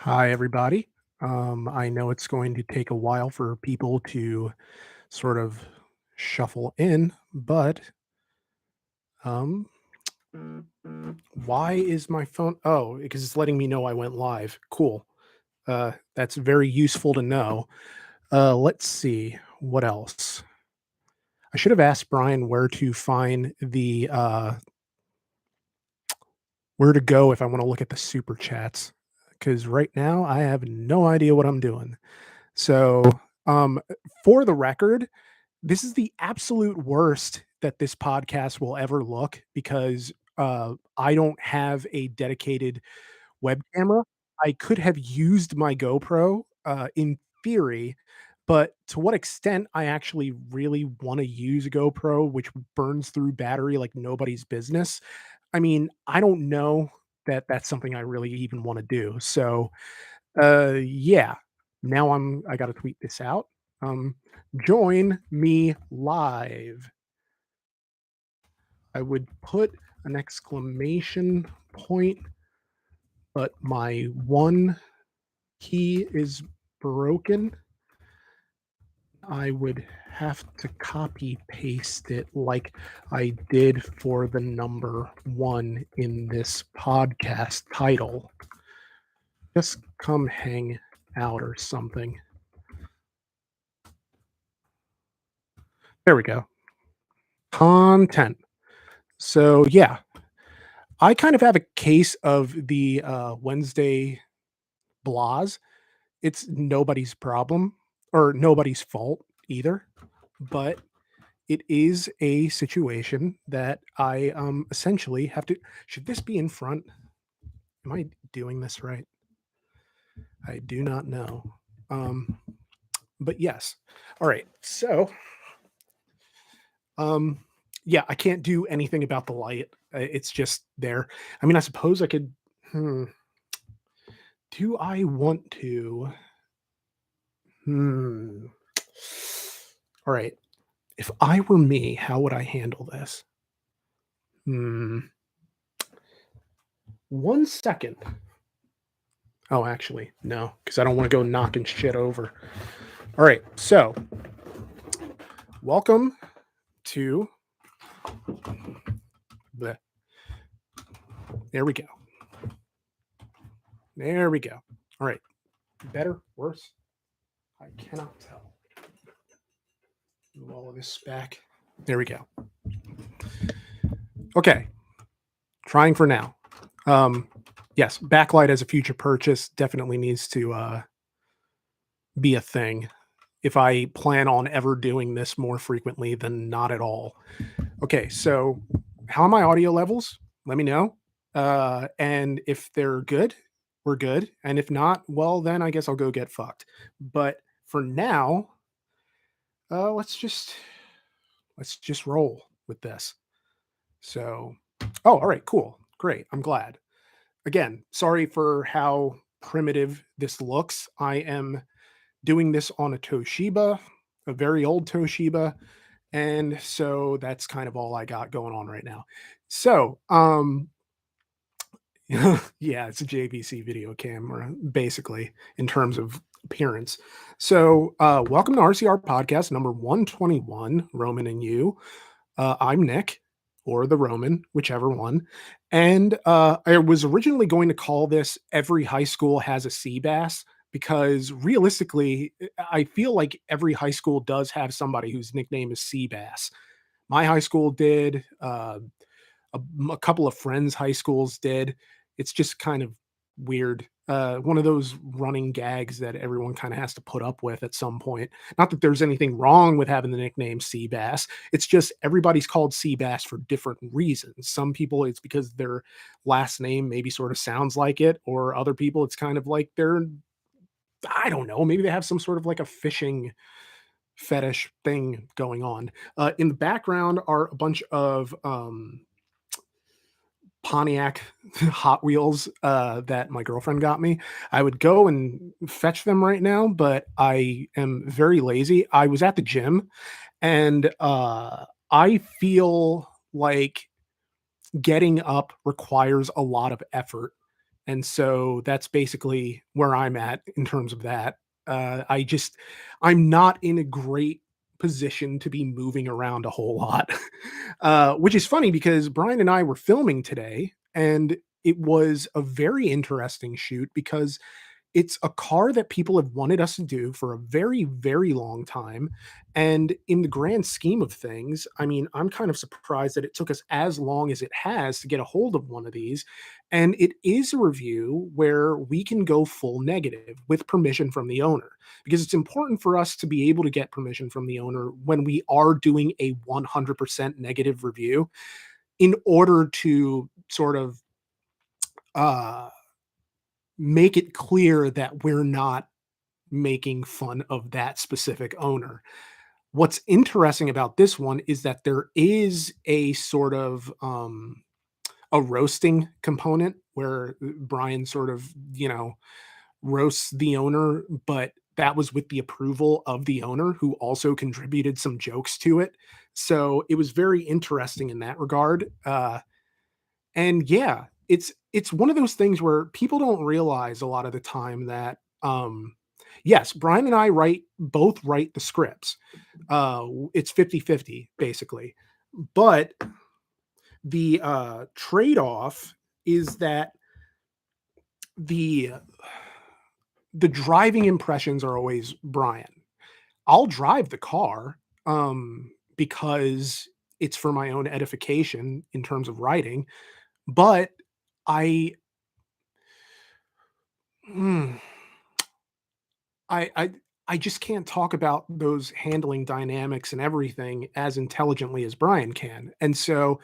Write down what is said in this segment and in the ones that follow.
Hi, everybody. I know it's going to take a while for people to sort of shuffle in, but um, why is my phone? Oh, because it's letting me know I went live. Cool. That's very useful to know. Let's see what else. I should have asked Brian where to find the where to go if I want to look at the super chats, because right now I have no idea what I'm doing. So, um, for the record, this is the absolute worst that this podcast will ever look because, I don't have a dedicated web camera. I could have used my GoPro, in theory, but to what extent I actually really wanna use a GoPro, which burns through battery like nobody's business, I mean, I don't know that that's something I really even wanna do. So, yeah. Now I gotta tweet this out. Um, Join me live. I would put an exclamation point, but my one key is broken. I would have to copy paste it like I did for the number one in this podcast title. Just come hang out or something. There we go. Content. So yeah, I kind of have a case of the Wednesday blahs. It's nobody's problem or nobody's fault either, but it is a situation that I essentially have to. Should this be in front? Am I doing this right? I do not know. Um, but yes. All right. So um, yeah, I can't do anything about the light. It's just there. I mean, I suppose I could. Hmm, do I want to? Hmm. All right. If I were me, how would I handle this? Hmm. 1 second. Oh, actually, no, because I don't want to go knocking shit over. All right. So, welcome to the. There we go. There we go. All right. Better, worse? I cannot tell. Move all of this back. There we go. Okay. Trying for now. Yes, backlight as a future purchase definitely needs to be a thing. If I plan on ever doing this more frequently than not at all. Okay, so how are my audio levels? Let me know. And if they're good, we're good. And if not, well, then I guess I'll go get fucked. But for now, let's just roll with this. So, oh, all right, cool, great. I'm glad. Again, sorry for how primitive this looks. I am doing this on a Toshiba, a very old Toshiba, and so that's kind of all I got going on right now. So, yeah, it's a JVC video camera, basically, in terms of appearance. So, welcome to RCR Podcast number 121, Roman and you. I'm Nick, or the Roman, whichever one. And I was originally going to call this Every High School Has a Sea Bass because realistically, I feel like every high school does have somebody whose nickname is Sea Bass. My high school did. A couple of friends' high schools did. It's just kind of weird. One of those running gags that everyone kind of has to put up with at some point. Not that there's anything wrong with having the nickname Seabass. It's just everybody's called Seabass for different reasons. Some people it's because their last name maybe sort of sounds like it, or other people it's kind of like they're I don't know, maybe they have some sort of like a fishing fetish thing going on. In the background are a bunch of Pontiac Hot Wheels that my girlfriend got me. I would go and fetch them right now, but I am very lazy. I was at the gym and I feel like getting up requires a lot of effort. And so that's basically where I'm at in terms of that. I'm not in a great position to be moving around a whole lot, which is funny because Brian and I were filming today, and it was a very interesting shoot because it's a car that people have wanted us to do for a very, very long time, and in the grand scheme of things, I mean, I'm kind of surprised that it took us as long as it has to get a hold of one of these, and it is a review where we can go full negative with permission from the owner, because it's important for us to be able to get permission from the owner when we are doing a 100% negative review in order to sort of, uh, make it clear that we're not making fun of that specific owner. What's interesting about this one is that there is a sort of a roasting component where Brian sort of, roasts the owner, but that was with the approval of the owner who also contributed some jokes to it. So it was very interesting in that regard. And yeah, it's one of those things where people don't realize a lot of the time that yes, Brian and I both write the scripts. It's 50-50 basically. But the trade-off is that the the driving impressions are always Brian. I'll drive the car because it's for my own edification in terms of writing, but I mm, I I just can't talk about those handling dynamics and everything as intelligently as Brian can. And so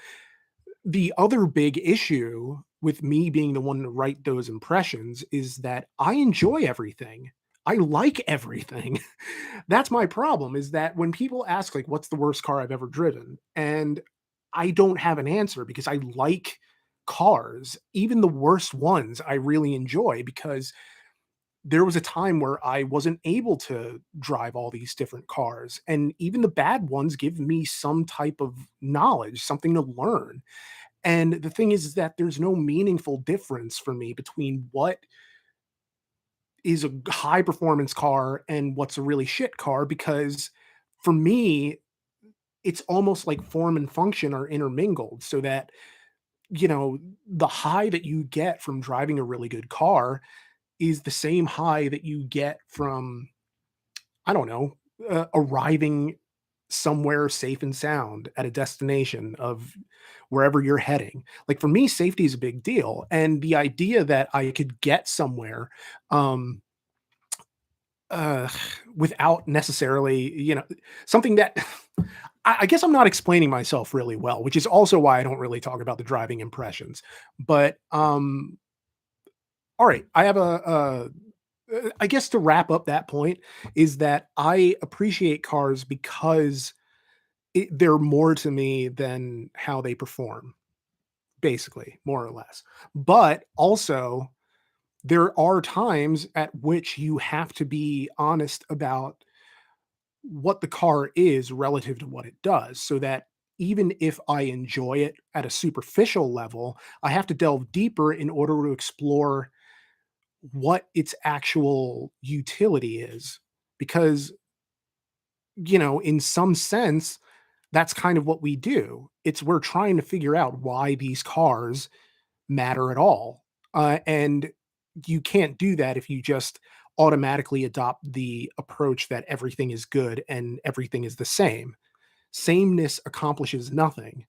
the other big issue with me being the one to write those impressions is that I enjoy everything. I like everything. That's my problem, is that when people ask like what's the worst car I've ever driven, and I don't have an answer because I like cars, even the worst ones I really enjoy because there was a time where I wasn't able to drive all these different cars, and even the bad ones give me some type of knowledge, something to learn. And the thing is that there's no meaningful difference for me between what is a high performance car and what's a really shit car, because for me, it's almost like form and function are intermingled, so that, the high that you get from driving a really good car is the same high that you get from, I don't know, arriving somewhere safe and sound at a destination of wherever you're heading. Like for me, safety is a big deal. And the idea that I could get somewhere um, uh, without necessarily, something that I guess I'm not explaining myself really well, which is also why I don't really talk about the driving impressions. But all right, I have I guess to wrap up that point is that I appreciate cars because they're more to me than how they perform, basically, more or less. But also, there are times at which you have to be honest about what the car is relative to what it does, so that even if I enjoy it at a superficial level, I have to delve deeper in order to explore what its actual utility is. Because, in some sense, that's kind of what we do. We're trying to figure out why these cars matter at all. And you can't do that if you just automatically adopt the approach that everything is good and everything is the same. Sameness accomplishes nothing.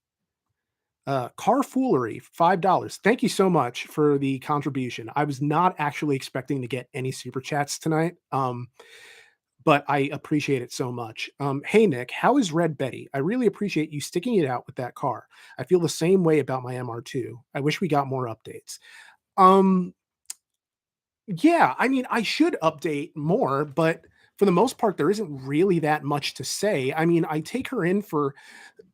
Car foolery, $5. Thank you so much for the contribution. I was not actually expecting to get any super chats tonight. But I appreciate it so much. Hey Nick, how is Red Betty? I really appreciate you sticking it out with that car. I feel the same way about my MR2. I wish we got more updates. Um, yeah, I mean, I should update more, but for the most part, there isn't really that much to say. I mean, I take her in for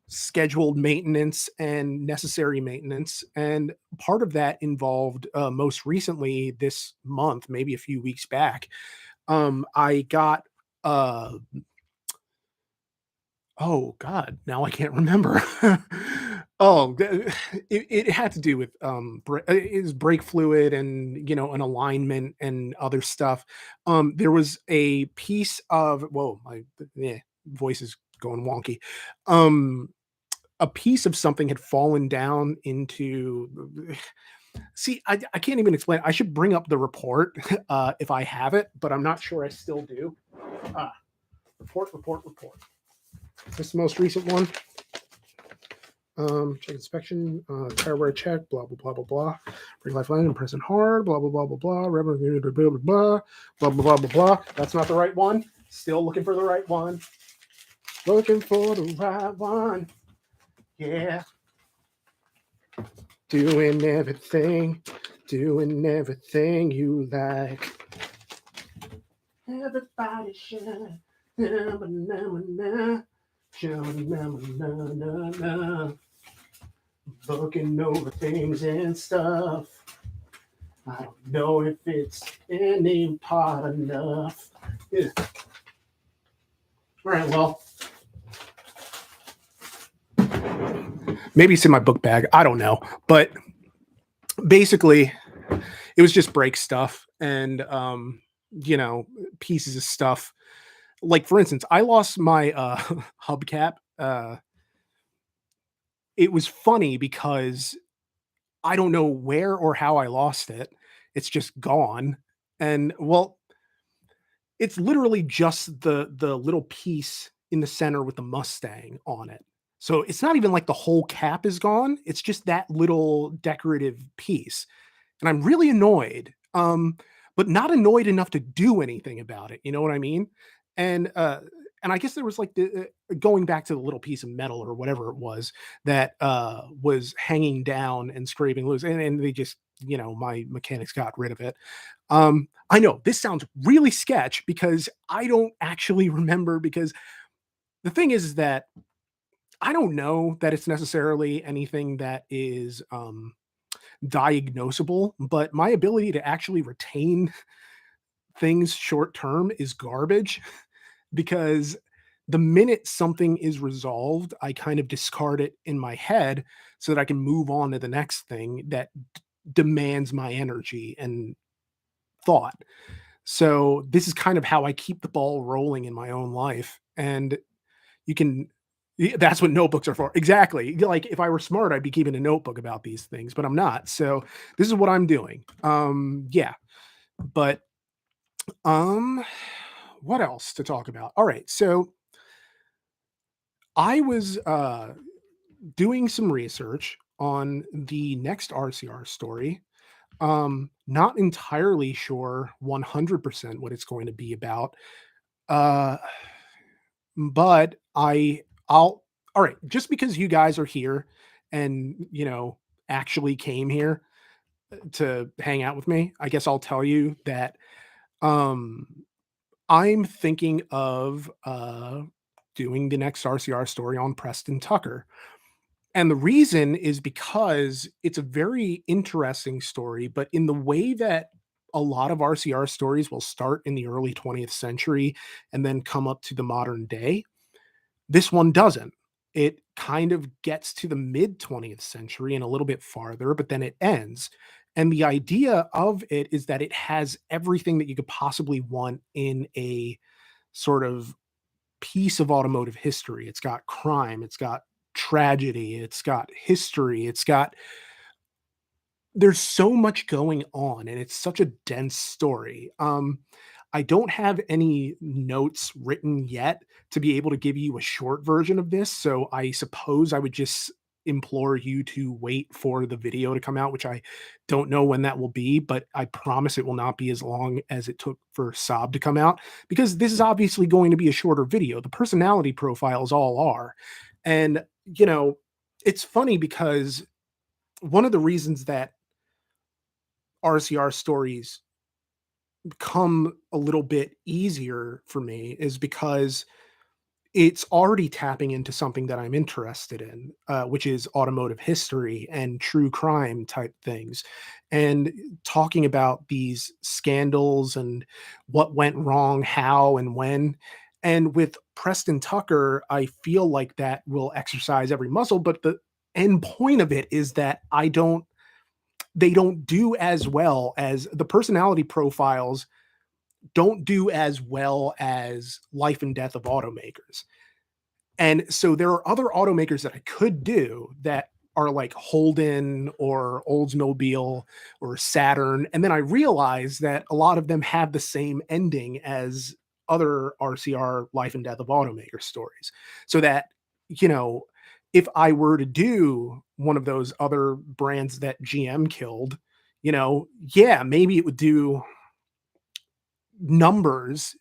scheduled maintenance and necessary maintenance, and part of that involved most recently this month, maybe a few weeks back. I got uh oh god, now I can't remember. Oh, it had to do with, is brake fluid and, an alignment and other stuff. There was a piece of whoa, my voice is going wonky. Um, a piece of something had fallen down into see, I can't even explain. I should bring up the report, if I have it, but I'm not sure I still do. Ah, report. Is this the most recent one? Check inspection, tire wear check, blah blah blah blah blah. Brake life line and pressing hard, blah blah blah blah blah. Blah blah blah blah blah blah blah blah. That's not the right one. Still looking for the right one. Looking for the right one. Yeah. Doing everything you like. Everybody should. Looking over things and stuff. I don't know if it's any part enough. Yeah. All right, well, maybe it's in my book bag. I don't know, but basically, it was just brake stuff and pieces of stuff. Like for instance, I lost my hubcap. It was funny because I don't know where or how I lost it. It's just gone. And well, it's literally just the little piece in the center with the Mustang on it. So it's not even like the whole cap is gone. It's just that little decorative piece. And I'm really annoyed. But not annoyed enough to do anything about it. You know what I mean? And I guess there was like the going back to the little piece of metal or whatever it was that was hanging down and scraping loose, and they just my mechanics got rid of it. I know this sounds really sketch because I don't actually remember because the thing is that I don't know that it's necessarily anything that is diagnosable, but my ability to actually retain things short term is garbage because the minute something is resolved, I kind of discard it in my head so that I can move on to the next thing that demands my energy and thought. So this is kind of how I keep the ball rolling in my own life. And you can that's what notebooks are for. Exactly. Like if I were smart, I'd be keeping a notebook about these things, but I'm not. So this is what I'm doing. Yeah. But um what else to talk about? All right. So I was doing some research on the next RCR story. Not entirely sure 100% what it's going to be about. Uh, but I'll all right, just because you guys are here and, actually came here to hang out with me, I guess I'll tell you that um I'm thinking of doing the next RCR story on Preston Tucker. And the reason is because it's a very interesting story, but in the way that a lot of RCR stories will start in the early 20th century and then come up to the modern day, this one doesn't. It kind of gets to the mid 20th century and a little bit farther, but then it ends. And the idea of it is that it has everything that you could possibly want in a sort of piece of automotive history. It's got crime, it's got tragedy, it's got history, there's so much going on and it's such a dense story. I don't have any notes written yet to be able to give you a short version of this, so I suppose I would just implore you to wait for the video to come out, which I don't know when that will be, but I promise it will not be as long as it took for Saab to come out because this is obviously going to be a shorter video. The personality profiles all are. And, it's funny because one of the reasons that RCR stories become a little bit easier for me is because it's already tapping into something that I'm interested in, which is automotive history and true crime type things, and talking about these scandals and what went wrong, how and when. And with Preston Tucker, I feel like that will exercise every muscle, but end point of it is that they don't do as well as the personality profiles don't do as well as Life and Death of Automakers. And so there are other automakers that I could do that are like Holden or Oldsmobile or Saturn. And then I realize that a lot of them have the same ending as other RCR Life and Death of Automakers stories. So that, you know, if I were to do one of those other brands that GM killed, yeah, maybe it would do numbers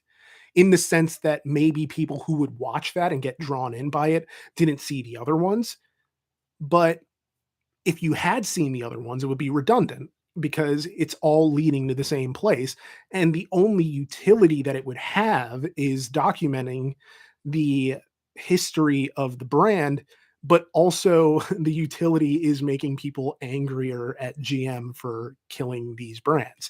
in the sense that maybe people who would watch that and get drawn in by it didn't see the other ones. But if you had seen the other ones, it would be redundant because it's all leading to the same place. And the only utility that it would have is documenting the history of the brand, but also the utility is making people angrier at GM for killing these brands,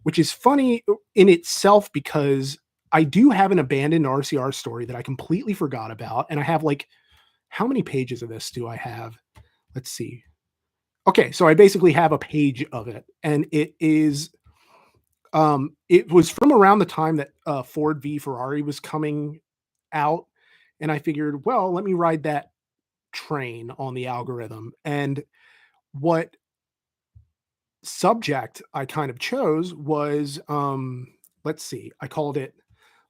which is funny in itself because I do have an abandoned RCR story that I completely forgot about. And I have like, how many pages of this do I have? Let's see. Okay, so I basically have a page of it, and it was from around the time that Ford v Ferrari was coming out, and I figured, well, let me ride that train on the algorithm. And what subject I kind of chose was, let's see, I called it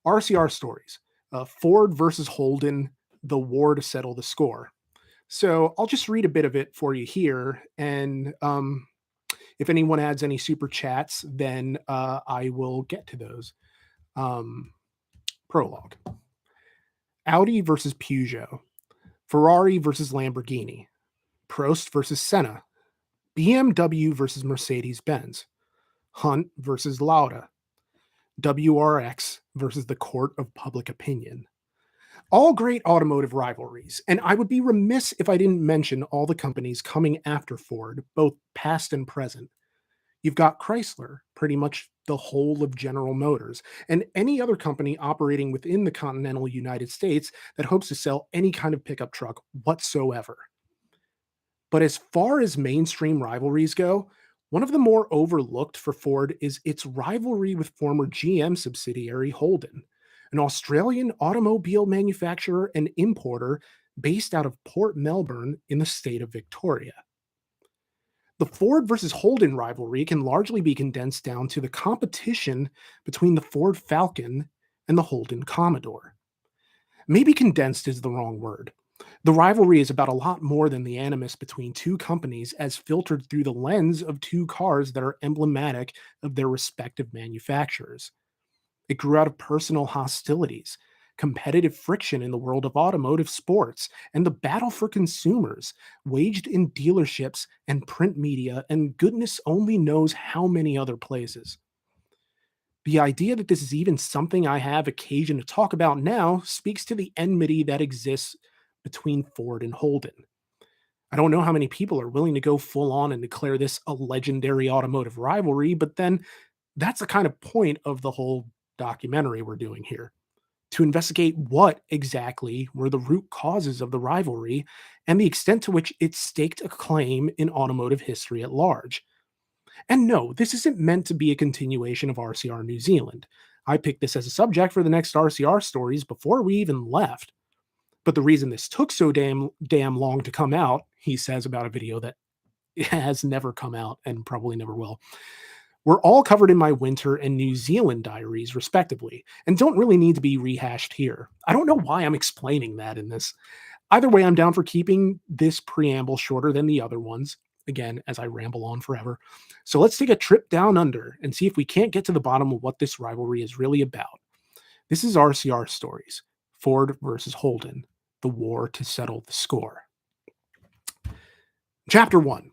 RCR Stories, Ford versus Holden, the war to settle the score. So I'll just read a bit of it for you here. And if anyone adds any super chats, then I will get to those. Prologue. Audi versus Peugeot. Ferrari versus Lamborghini. Prost versus Senna. BMW versus Mercedes-Benz. Hunt versus Lauda. WRX versus the Court of Public Opinion. All great automotive rivalries, and I would be remiss if I didn't mention all the companies coming after Ford, both past and present. You've got Chrysler, pretty much the whole of General Motors, and any other company operating within the continental United States that hopes to sell any kind of pickup truck whatsoever. But as far as mainstream rivalries go, one of the more overlooked for Ford is its rivalry with former GM subsidiary Holden, an Australian automobile manufacturer and importer based out of Port Melbourne in the state of Victoria. The Ford versus Holden rivalry can largely be condensed down to the competition between the Ford Falcon and the Holden Commodore. Maybe condensed is the wrong word. The rivalry is about a lot more than the animus between two companies as filtered through the lens of two cars that are emblematic of their respective manufacturers. It grew out of personal hostilities, competitive friction in the world of automotive sports, and the battle for consumers waged in dealerships and print media, and goodness only knows how many other places. The idea that this is even something I have occasion to talk about now speaks to the enmity that exists between Ford and Holden. I don't know how many people are willing to go full on and declare this a legendary automotive rivalry, but then that's the kind of point of the whole documentary we're doing here, to investigate what exactly were the root causes of the rivalry and the extent to which it staked a claim in automotive history at large. And no, this isn't meant to be a continuation of RCR New Zealand. I picked this as a subject for the next RCR stories before we even left. But the reason this took so damn long to come out, he says about a video that has never come out and probably never will, were all covered in my winter and New Zealand diaries, respectively, and don't really need to be rehashed here. I don't know why I'm explaining that in this. Either way, I'm down for keeping this preamble shorter than the other ones, again, as I ramble on forever. So let's take a trip down under and see if we can't get to the bottom of what this rivalry is really about. This is RCR Stories, Ford versus Holden, the war to settle the score. Chapter 1.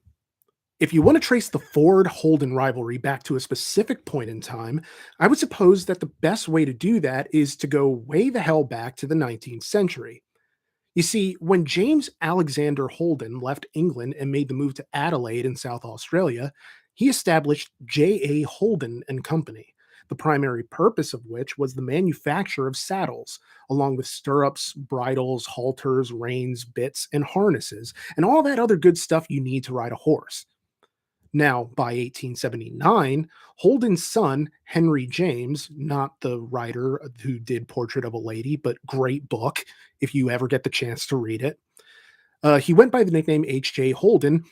If you want to trace the Ford-Holden rivalry back to a specific point in time, I would suppose that the best way to do that is to go way the hell back to the 19th century. You see, when James Alexander Holden left England and made the move to Adelaide in South Australia, he established J.A. Holden and Company, the primary purpose of which was the manufacture of saddles, along with stirrups, bridles, halters, reins, bits, and harnesses, and all that other good stuff you need to ride a horse. Now, by 1879, Holden's son, Henry James, not the writer who did Portrait of a Lady, but great book if you ever get the chance to read it, he went by the nickname H.J. Holden.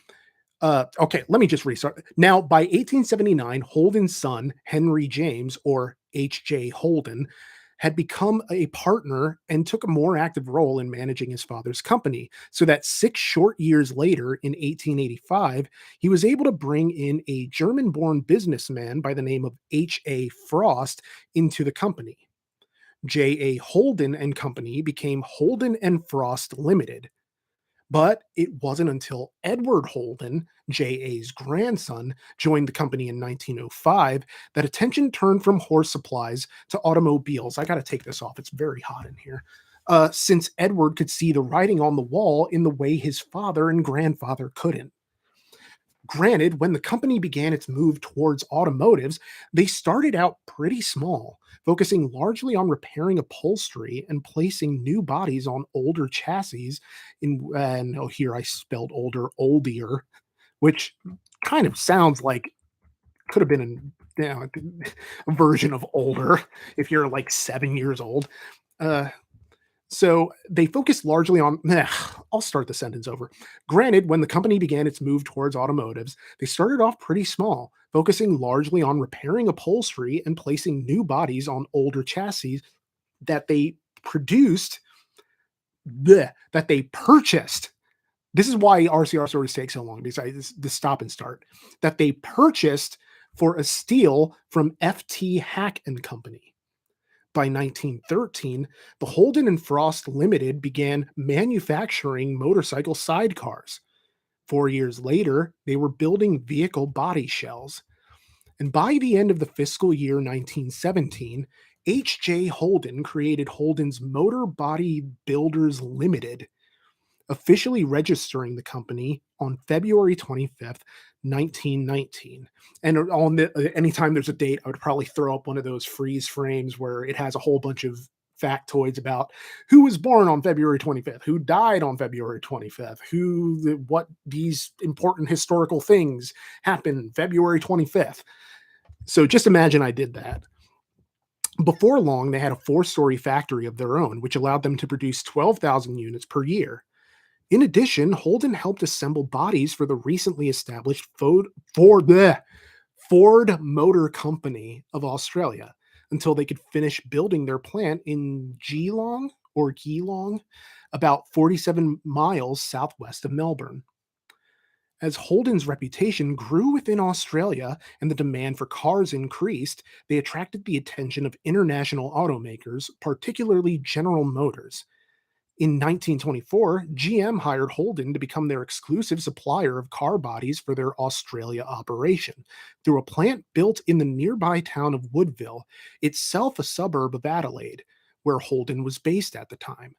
Okay, let me just restart. Now, by 1879, Holden's son, Henry James, or H.J. Holden, had become a partner and took a more active role in managing his father's company, so that 6 short years later, in 1885, he was able to bring in a German born businessman by the name of H.A. Frost into the company. J.A. Holden and Company became Holden and Frost Limited. But it wasn't until Edward Holden, J.A.'s grandson, joined the company in 1905 that attention turned from horse supplies to automobiles. I got to take this off. It's very hot in here. Since Edward could see the writing on the wall in the way his father and grandfather couldn't. Granted, when the company began its move towards automotives, they started out pretty small, focusing largely on repairing upholstery and placing new bodies on older chassis. And oh, here I spelled older, which kind of sounds like could have been a version of older if you're like 7 years old. Uh, so they focused largely on. I'll start the sentence over. Granted, when the company began its move towards automotives, they started off pretty small, focusing largely on repairing upholstery and placing new bodies on older chassis that they produced, that they purchased. This is why RCR stories take so long, besides the stop and start, that they purchased for a steal from FT Hack and Company. By 1913, the Holden and Frost Limited began manufacturing motorcycle sidecars. 4 years later, they were building vehicle body shells. And by the end of the fiscal year 1917, H.J. Holden created Holden's Motor Body Builders Limited, officially registering the company on February 25th, 1919. And on anytime there's a date, I would probably throw up one of those freeze frames where it has a whole bunch of factoids about who was born on February 25th, who died on February 25th, what these important historical things happened February 25th. So just imagine I did that. Before long, they had a 4-story factory of their own, which allowed them to produce 12,000 units per year. In addition, Holden helped assemble bodies for the recently established Ford Motor Company of Australia until they could finish building their plant in Geelong, about 47 miles southwest of Melbourne. As Holden's reputation grew within Australia and the demand for cars increased, they attracted the attention of international automakers, particularly General Motors. In 1924, GM hired Holden to become their exclusive supplier of car bodies for their Australia operation through a plant built in the nearby town of Woodville, itself a suburb of Adelaide, where Holden was based at the time.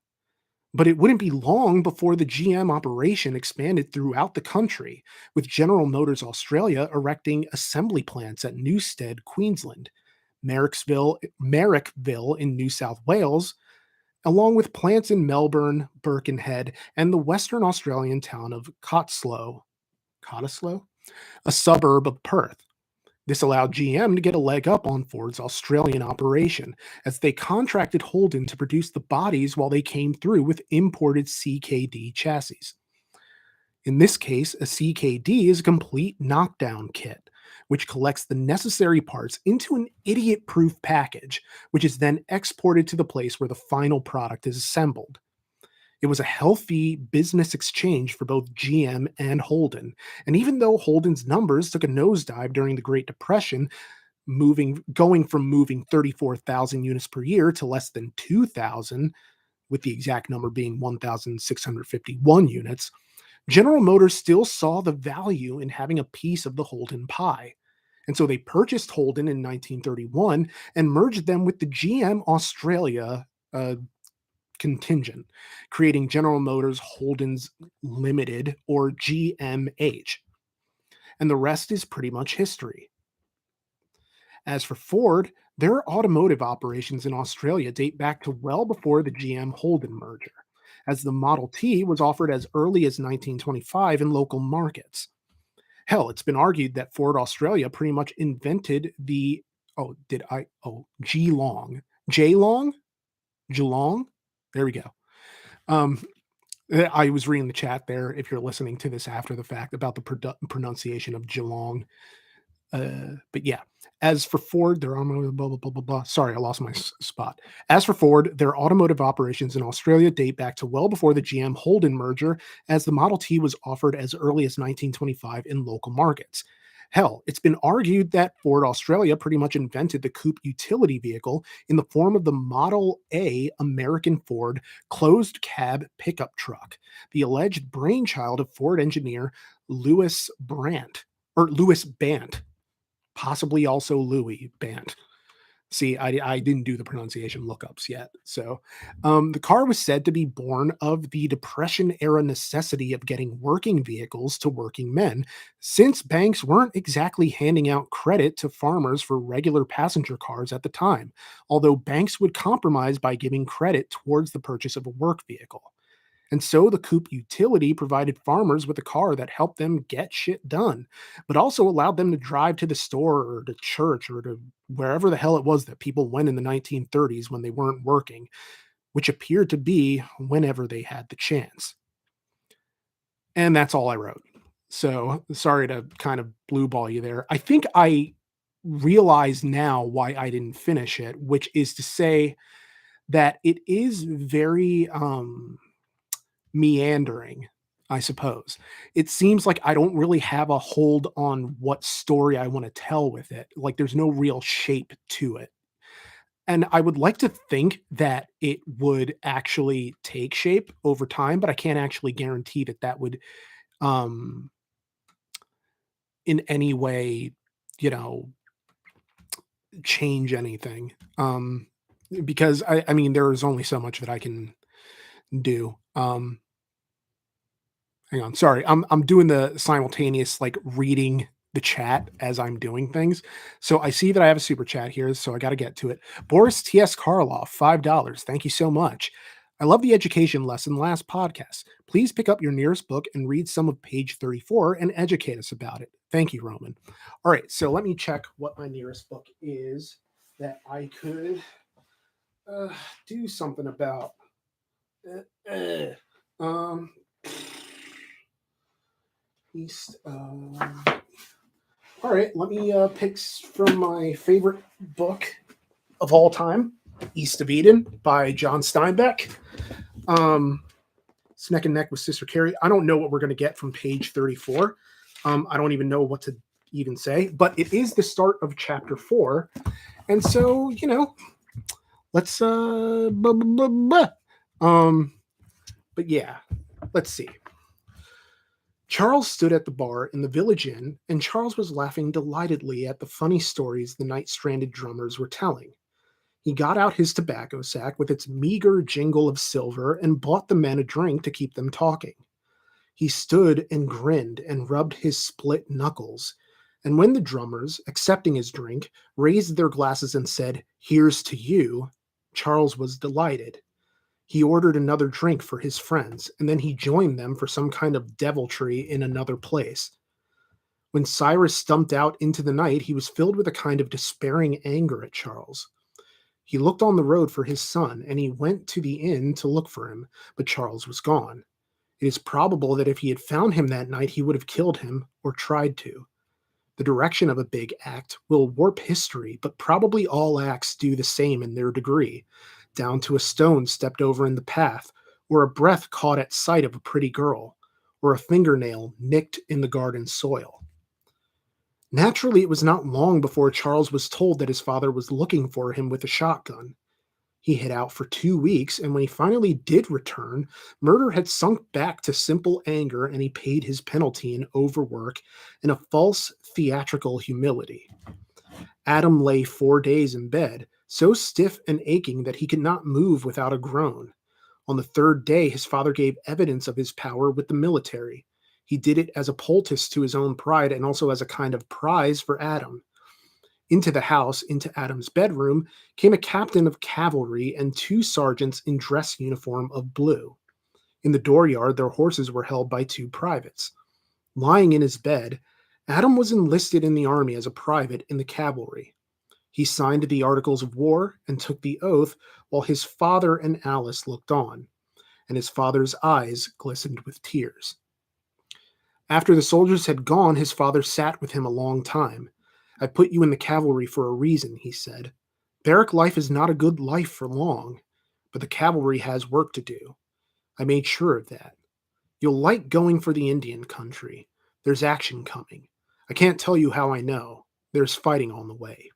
But it wouldn't be long before the GM operation expanded throughout the country, with General Motors Australia erecting assembly plants at Newstead, Queensland, Marrickville in New South Wales, along with plants in Melbourne, Birkenhead, and the Western Australian town of Cottesloe, a suburb of Perth. This allowed GM to get a leg up on Ford's Australian operation, as they contracted Holden to produce the bodies while they came through with imported CKD chassis. In this case, a CKD is a complete knockdown kit, which collects the necessary parts into an idiot-proof package, which is then exported to the place where the final product is assembled. It was a healthy business exchange for both GM and Holden, and even though Holden's numbers took a nosedive during the Great Depression, going from moving 34,000 units per year to less than 2,000, with the exact number being 1,651 units, General Motors still saw the value in having a piece of the Holden pie. And so they purchased Holden in 1931 and merged them with the GM Australia contingent, creating General Motors Holden's Limited, or GMH. And the rest is pretty much history. As for Ford, Their automotive operations in Australia date back to well before the GM Holden merger, as the Model T was offered as early as 1925 in local markets. Hell, it's been argued that Ford Australia pretty much invented the Geelong. Geelong? Geelong? There we go. Um, I was reading the chat there, if you're listening to this after the fact, about the pronunciation of Geelong. But yeah, as for Ford, their automotive blah blah blah blah blah. Sorry, I lost my spot. As for Ford, their automotive operations in Australia date back to well before the GM Holden merger, as the Model T was offered as early as 1925 in local markets. Hell, it's been argued that Ford Australia pretty much invented the coupe utility vehicle in the form of the Model A American Ford closed cab pickup truck, the alleged brainchild of Ford engineer Louis Brandt, or Louis Bant, possibly also Louis Bant. See, I didn't do the pronunciation lookups yet. So, the car was said to be born of the Depression era necessity of getting working vehicles to working men, since banks weren't exactly handing out credit to farmers for regular passenger cars at the time, although banks would compromise by giving credit towards the purchase of a work vehicle. And so the coupe utility provided farmers with a car that helped them get shit done, but also allowed them to drive to the store or to church or to wherever the hell it was that people went in the 1930s when they weren't working, which appeared to be whenever they had the chance. And that's all I wrote. So sorry to kind of blue ball you there. I think I realize now why I didn't finish it, which is to say that it is very meandering, I suppose. It seems like I don't really have a hold on what story I want to tell with it. Like there's no real shape to it. And I would like to think that it would actually take shape over time, but I can't actually guarantee that that would um in any way, you know, change anything. Because I mean there is only so much that I can do. Hang on, sorry. I'm doing the simultaneous, like, reading the chat as I'm doing things. So I see that I have a super chat here, so I gotta get to it. Boris T.S. Karloff, $5. Thank you so much. I love the education lesson last podcast. Please pick up your nearest book and read some of page 34 and educate us about it. Thank you, Roman. All right, so let me check what my nearest book is that I could do something about. Uh, uh, um, East. All right, let me pick from my favorite book of all time, East of Eden by John Steinbeck. It's neck and neck with Sister Carrie. I don't know what we're going to get from page 34. I don't even know what to even say, but it is the start of chapter 4. And so, you know, let's but yeah, let's see. Charles stood at the bar in the village inn, and Charles was laughing delightedly at the funny stories the night-stranded drummers were telling. He got out his tobacco sack with its meager jingle of silver and bought the men a drink to keep them talking. He stood and grinned and rubbed his split knuckles, and when the drummers, accepting his drink, raised their glasses and said, "Here's to you," Charles was delighted. He ordered another drink for his friends, and then he joined them for some kind of deviltry in another place. When Cyrus stumped out into the night, he was filled with a kind of despairing anger at Charles. He looked on the road for his son, and he went to the inn to look for him, but Charles was gone. It is probable that if he had found him that night, he would have killed him, or tried to. The direction of a big act will warp history, but probably all acts do the same in their degree, down to a stone stepped over in the path, or a breath caught at sight of a pretty girl, or a fingernail nicked in the garden soil. Naturally, it was not long before Charles was told that his father was looking for him with a shotgun. He hid out for 2 weeks, and when he finally did return, murder had sunk back to simple anger, and he paid his penalty in overwork and a false theatrical humility. Adam lay 4 days in bed, so stiff and aching that he could not move without a groan. On the 3rd day, his father gave evidence of his power with the military. He did it as a poultice to his own pride and also as a kind of prize for Adam. Into the house, into Adam's bedroom, came a captain of cavalry and two sergeants in dress uniform of blue. In the dooryard, their horses were held by two privates. Lying in his bed, Adam was enlisted in the army as a private in the cavalry. He signed the Articles of War and took the oath while his father and Alice looked on, and his father's eyes glistened with tears. After the soldiers had gone, his father sat with him a long time. I put you in the cavalry for a reason, he said. Barrack life is not a good life for long, but the cavalry has work to do. I made sure of that. You'll like going for the Indian country. There's action coming. I can't tell you how I know. There's fighting on the way.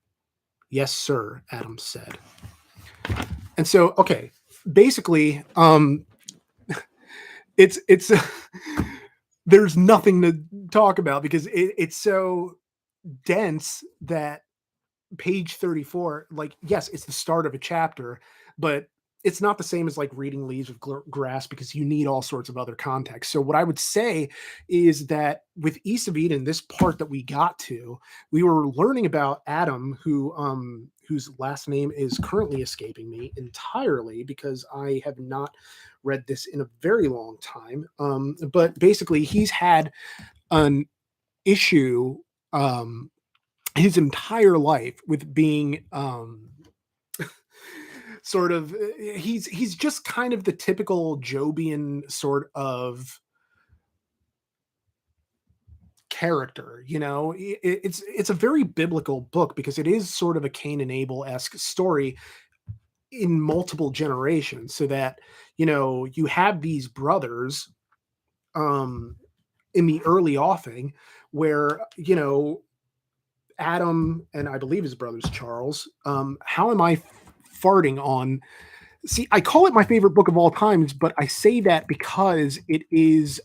Yes, sir, Adam said. And so, okay, basically, it's there's nothing to talk about because it's so dense that page 34, like, yes, it's the start of a chapter, but it's not the same as like reading Leaves of Grass because you need all sorts of other context. So what I would say is that with East of Eden, this part that we got to, we were learning about Adam, whose last name is currently escaping me entirely because I have not read this in a very long time. But basically, he's had an issue his entire life with being sort of he's just kind of the typical Jobian sort of character, you know. It's a very biblical book because it is sort of a Cain and Abel-esque story in multiple generations, so that, you know, you have these brothers in the early offing where, you know, Adam and I believe his brother's Charles. How am I farting on? See, I call it my favorite book of all times, but I say that because it is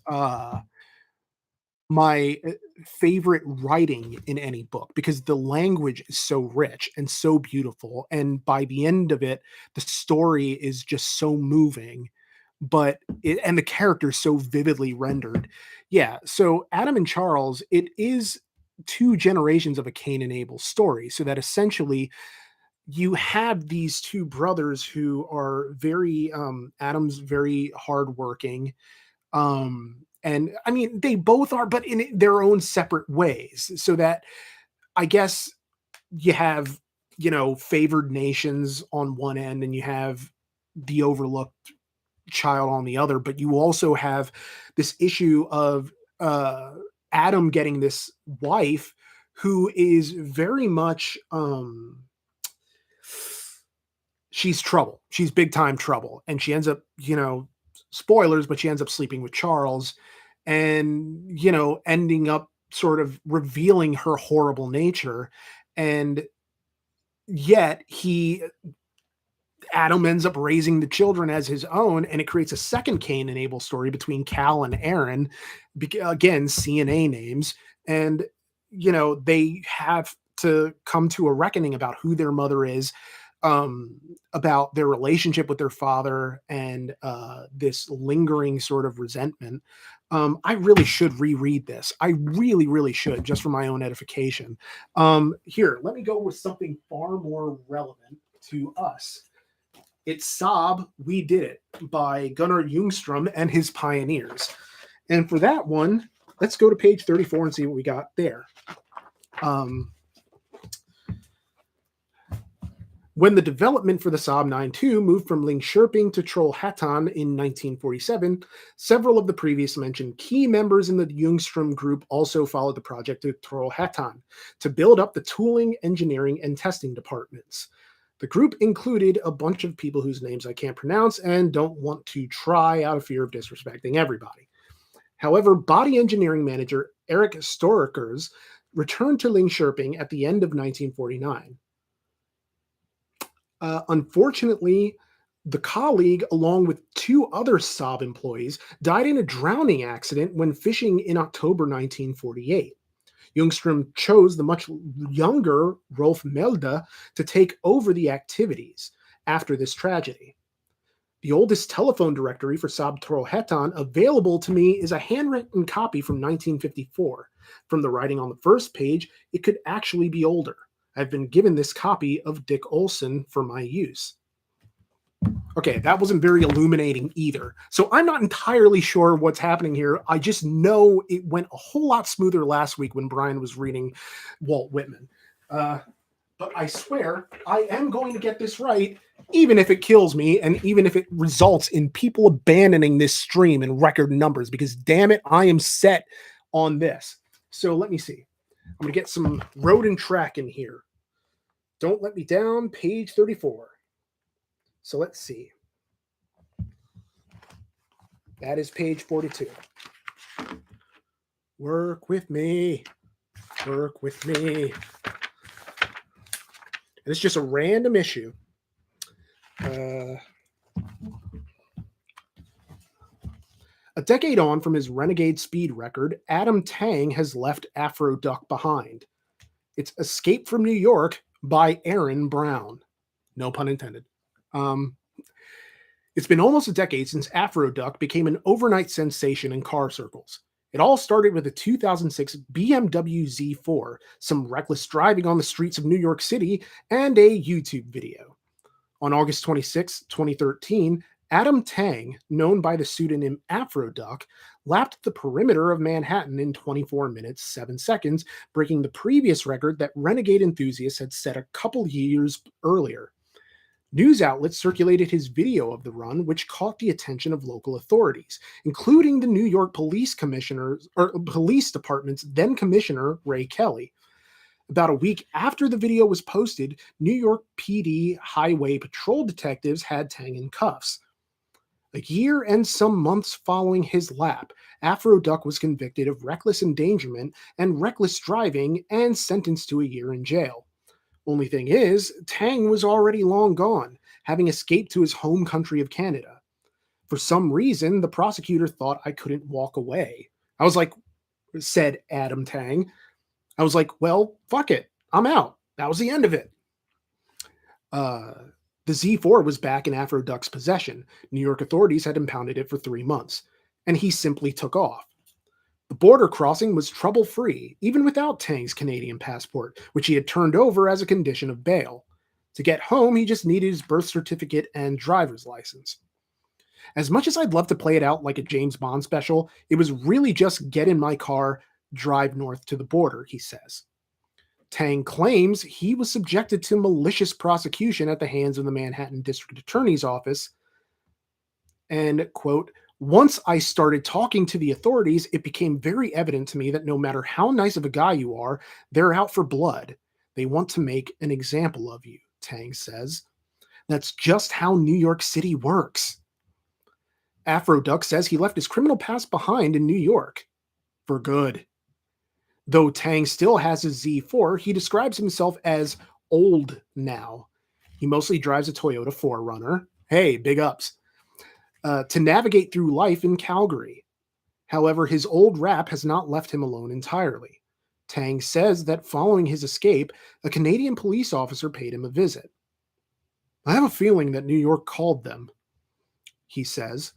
my favorite writing in any book because the language is so rich and so beautiful. And by the end of it, the story is just so moving, and the characters so vividly rendered. Yeah. So Adam and Charles, it is two generations of a Cain and Abel story. So that essentially you have these two brothers who are very, Adam's very hardworking. And I mean, they both are, but in their own separate ways. So that I guess you have, you know, favored nations on one end and you have the overlooked child on the other, but you also have this issue of Adam getting this wife who is very much she's trouble. She's big time trouble. And she ends up, you know, spoilers, but she ends up sleeping with Charles and, you know, ending up sort of revealing her horrible nature. And yet Adam ends up raising the children as his own, and it creates a second Cain and Abel story between Cal and Aaron, again, CNA names. And, you know, they have to come to a reckoning about who their mother is, about their relationship with their father, and this lingering sort of resentment. I really should reread this. I really, really should, just for my own edification. Here, let me go with something far more relevant to us. It's Saab, We Did It by Gunnar Ljungström and his Pioneers. And for that one, let's go to page 34 and see what we got there. When the development for the Saab 9-2 moved from Linköping to Trollhättan in 1947, several of the previous mentioned key members in the Ljungström group also followed the project to Trollhättan to build up the tooling, engineering, and testing departments. The group included a bunch of people whose names I can't pronounce and don't want to try out of fear of disrespecting everybody. However, body engineering manager Erik Storkers returned to Linköping at the end of 1949. Unfortunately, the colleague, along with two other Saab employees, died in a drowning accident when fishing in October 1948. Ljungström chose the much younger Rolf Melde to take over the activities after this tragedy. The oldest telephone directory for Saab Trollhättan available to me is a handwritten copy from 1954. From the writing on the first page, it could actually be older. I've been given this copy of Dick Olson for my use. Okay, that wasn't very illuminating either. So I'm not entirely sure what's happening here. I just know it went a whole lot smoother last week when Brian was reading Walt Whitman. But I swear I am going to get this right, even if it kills me and even if it results in people abandoning this stream in record numbers, because damn it, I am set on this. So let me see. I'm going to get some road and track in here. Don't Let Me Down, page 34. So let's see. That is page 42. Work with me. Work with me. And it's just a random issue. A decade on from his renegade speed record, Adam Tang has left Afro Duck behind. It's Escape from New York by Aaron Brown. No pun intended. It's been almost a decade since Afro Duck became an overnight sensation in car circles. It all started with a 2006 BMW Z4, some reckless driving on the streets of New York City, and a YouTube video. On August 26, 2013, Adam Tang, known by the pseudonym Afro Duck, lapped the perimeter of Manhattan in 24 minutes, 7 seconds, breaking the previous record that renegade enthusiasts had set a couple years earlier. News outlets circulated his video of the run, which caught the attention of local authorities, including the New York Police Department's then Commissioner Ray Kelly. About a week after the video was posted, New York PD Highway Patrol detectives had Tang in cuffs. A year and some months following his lap, Afro Duck was convicted of reckless endangerment and reckless driving and sentenced to a year in jail. Only thing is, Tang was already long gone, having escaped to his home country of Canada. For some reason, the prosecutor thought I couldn't walk away. I was like, said Adam Tang. I was like, well, fuck it. I'm out. That was the end of it. The Z4 was back in Afro Duck's possession. New York authorities had impounded it for 3 months, and he simply took off. The border crossing was trouble-free, even without Tang's Canadian passport, which he had turned over as a condition of bail. To get home, he just needed his birth certificate and driver's license. As much as I'd love to play it out like a James Bond special, it was really just get in my car, drive north to the border, he says. Tang claims he was subjected to malicious prosecution at the hands of the Manhattan District Attorney's Office, and, quote, once I started talking to the authorities, it became very evident to me that no matter how nice of a guy you are, they're out for blood. They want to make an example of you, Tang says. That's just how New York City works. Afro Duck says he left his criminal past behind in New York. For good. Though Tang still has his Z4, he describes himself as old now. He mostly drives a Toyota 4Runner. Hey, big ups. To navigate through life in Calgary. However, his old rap has not left him alone entirely. Tang says that following his escape, a Canadian police officer paid him a visit. I have a feeling that New York called them, he says.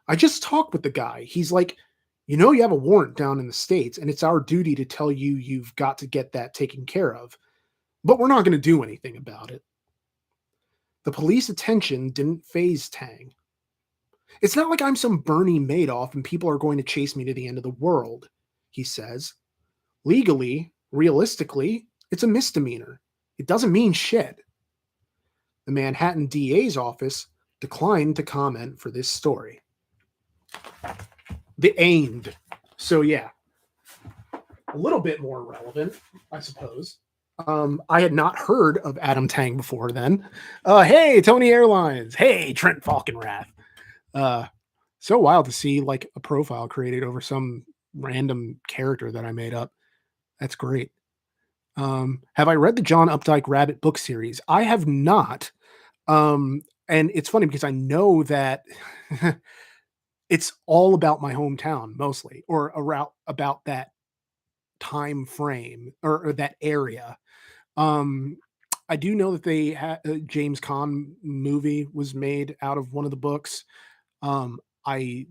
I just talked with the guy. He's like, you know, you have a warrant down in the States, and it's our duty to tell you you've got to get that taken care of. But we're not going to do anything about it. The police attention didn't faze Tang. It's not like I'm some Bernie Madoff and people are going to chase me to the end of the world, he says. Legally, realistically, it's a misdemeanor. It doesn't mean shit. The Manhattan DA's office declined to comment for this story. The end. So yeah, a little bit more relevant, I suppose. I had not heard of Adam Tang before then. Hey, Tony Airlines. Hey, Trent Falkenrath. So wild to see like a profile created over some random character that I made up. That's great. Have I read the John Updike Rabbit book series? I have not. And it's funny because I know that it's all about my hometown mostly, or around about that time frame or that area. I do know that they had a James Caan movie was made out of one of the books. I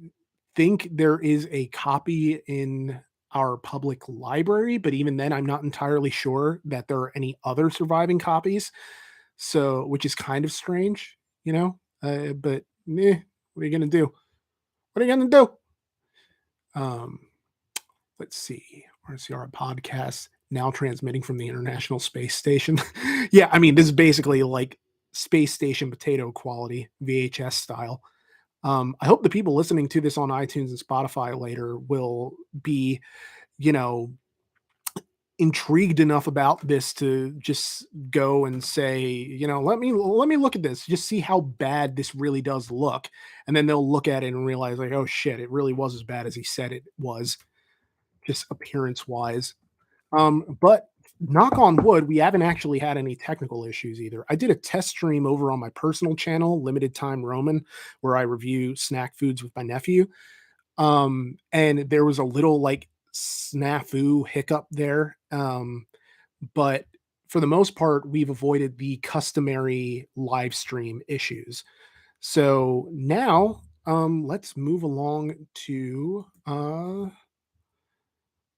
think there is a copy in our public library, but even then, I'm not entirely sure that there are any other surviving copies. So, which is kind of strange, you know. But what are you gonna do? What are you gonna do? Um, let's see. RCR Podcast now transmitting from the International Space Station. Yeah, I mean, this is basically like space station potato quality, VHS style. I hope the people listening to this on iTunes and Spotify later will be, you know, intrigued enough about this to just go and say, let me look at this, just see how bad this really does look. And then they'll look at it and realize, like, oh shit, it really was as bad as he said it was, just appearance wise. But knock on wood, we haven't actually had any technical issues either. I did a test stream over on my personal channel, Limited Time Roman, where I review snack foods with my nephew. And there was a little like snafu hiccup there. But for the most part, we've avoided the customary live stream issues. So now, let's move along to,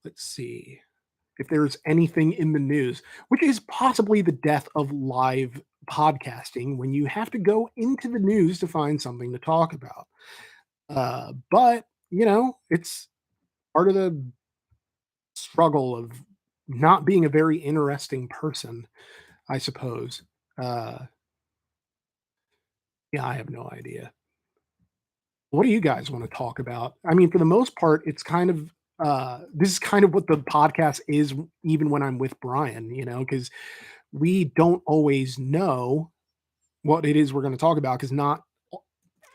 let's see if there's anything in the news, which is possibly the death of live podcasting when you have to go into the news to find something to talk about. But it's part of the struggle of not being a very interesting person, I suppose. Uh, yeah, I have no idea. What do you guys want to talk about? I mean, for the most part, it's kind of this is kind of what the podcast is, even when I'm with Brian, because we don't always know what it is we're going to talk about because not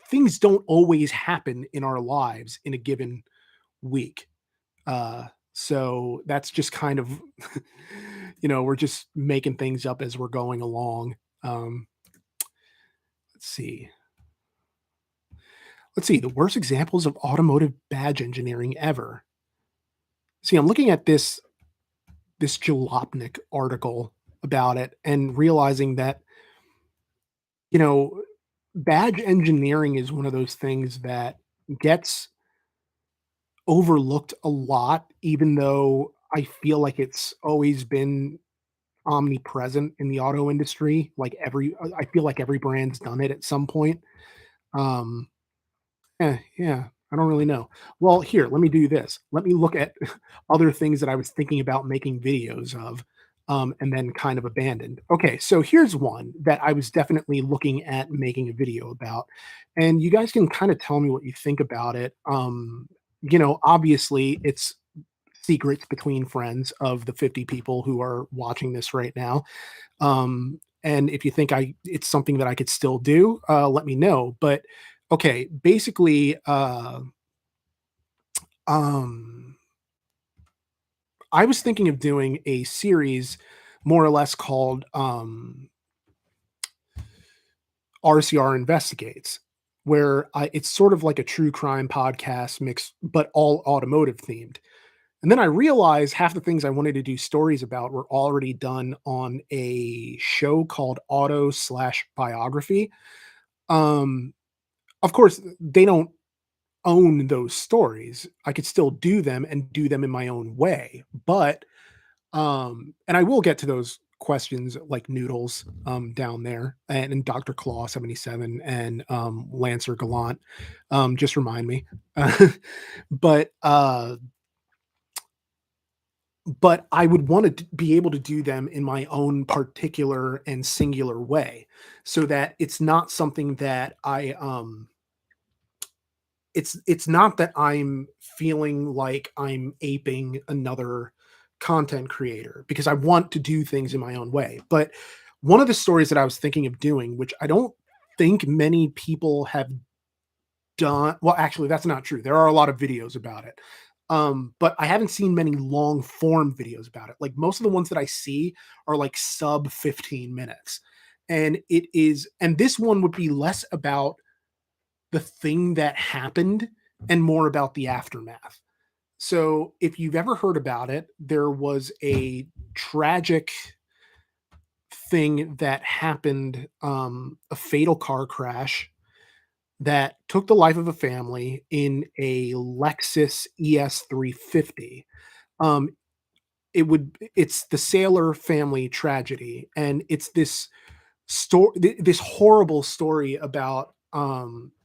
things don't always happen in our lives in a given week. Uh, so that's just kind of, we're just making things up as we're going along. Um, let's see. Let's see. The worst examples of automotive badge engineering ever. See, I'm looking at this Jalopnik article about it and realizing that, you know, badge engineering is one of those things that gets overlooked a lot, even though I feel like it's always been omnipresent in the auto industry. Like I feel like every brand's done it at some point. Um, yeah, I don't really know. Well, here, let me do this. Let me look at other things that I was thinking about making videos of, and then kind of abandoned. Okay, so here's one that I was definitely looking at making a video about, and you guys can kind of tell me what you think about it. Obviously, it's secrets between friends of the 50 people who are watching this right now. And if you think it's something that I could still do, let me know. But okay, basically, um, I was thinking of doing a series more or less called RCR Investigates, where it's sort of like a true crime podcast mixed, but all automotive themed. And then I realized half the things I wanted to do stories about were already done on a show called Auto/Biography. Um, of course, they don't own those stories. I could still do them and do them in my own way. But and I will get to those questions like Noodles down there and Dr. Claw 77 and Lancer Gallant. Just remind me. But but I would want to be able to do them in my own particular and singular way so that it's not something that it's not that I'm feeling like I'm aping another content creator because I want to do things in my own way. But one of the stories that I was thinking of doing, which I don't think many people have done, well, actually, that's not true. There are a lot of videos about it. But I haven't seen many long form videos about it. Like most of the ones that I see are like sub 15 minutes. And this one would be less about the thing that happened and more about the aftermath. So, if you've ever heard about it, there was a tragic thing that happened, a fatal car crash that took the life of a family in a Lexus ES350. Um, it's the Sailor family tragedy, and it's this this horrible story about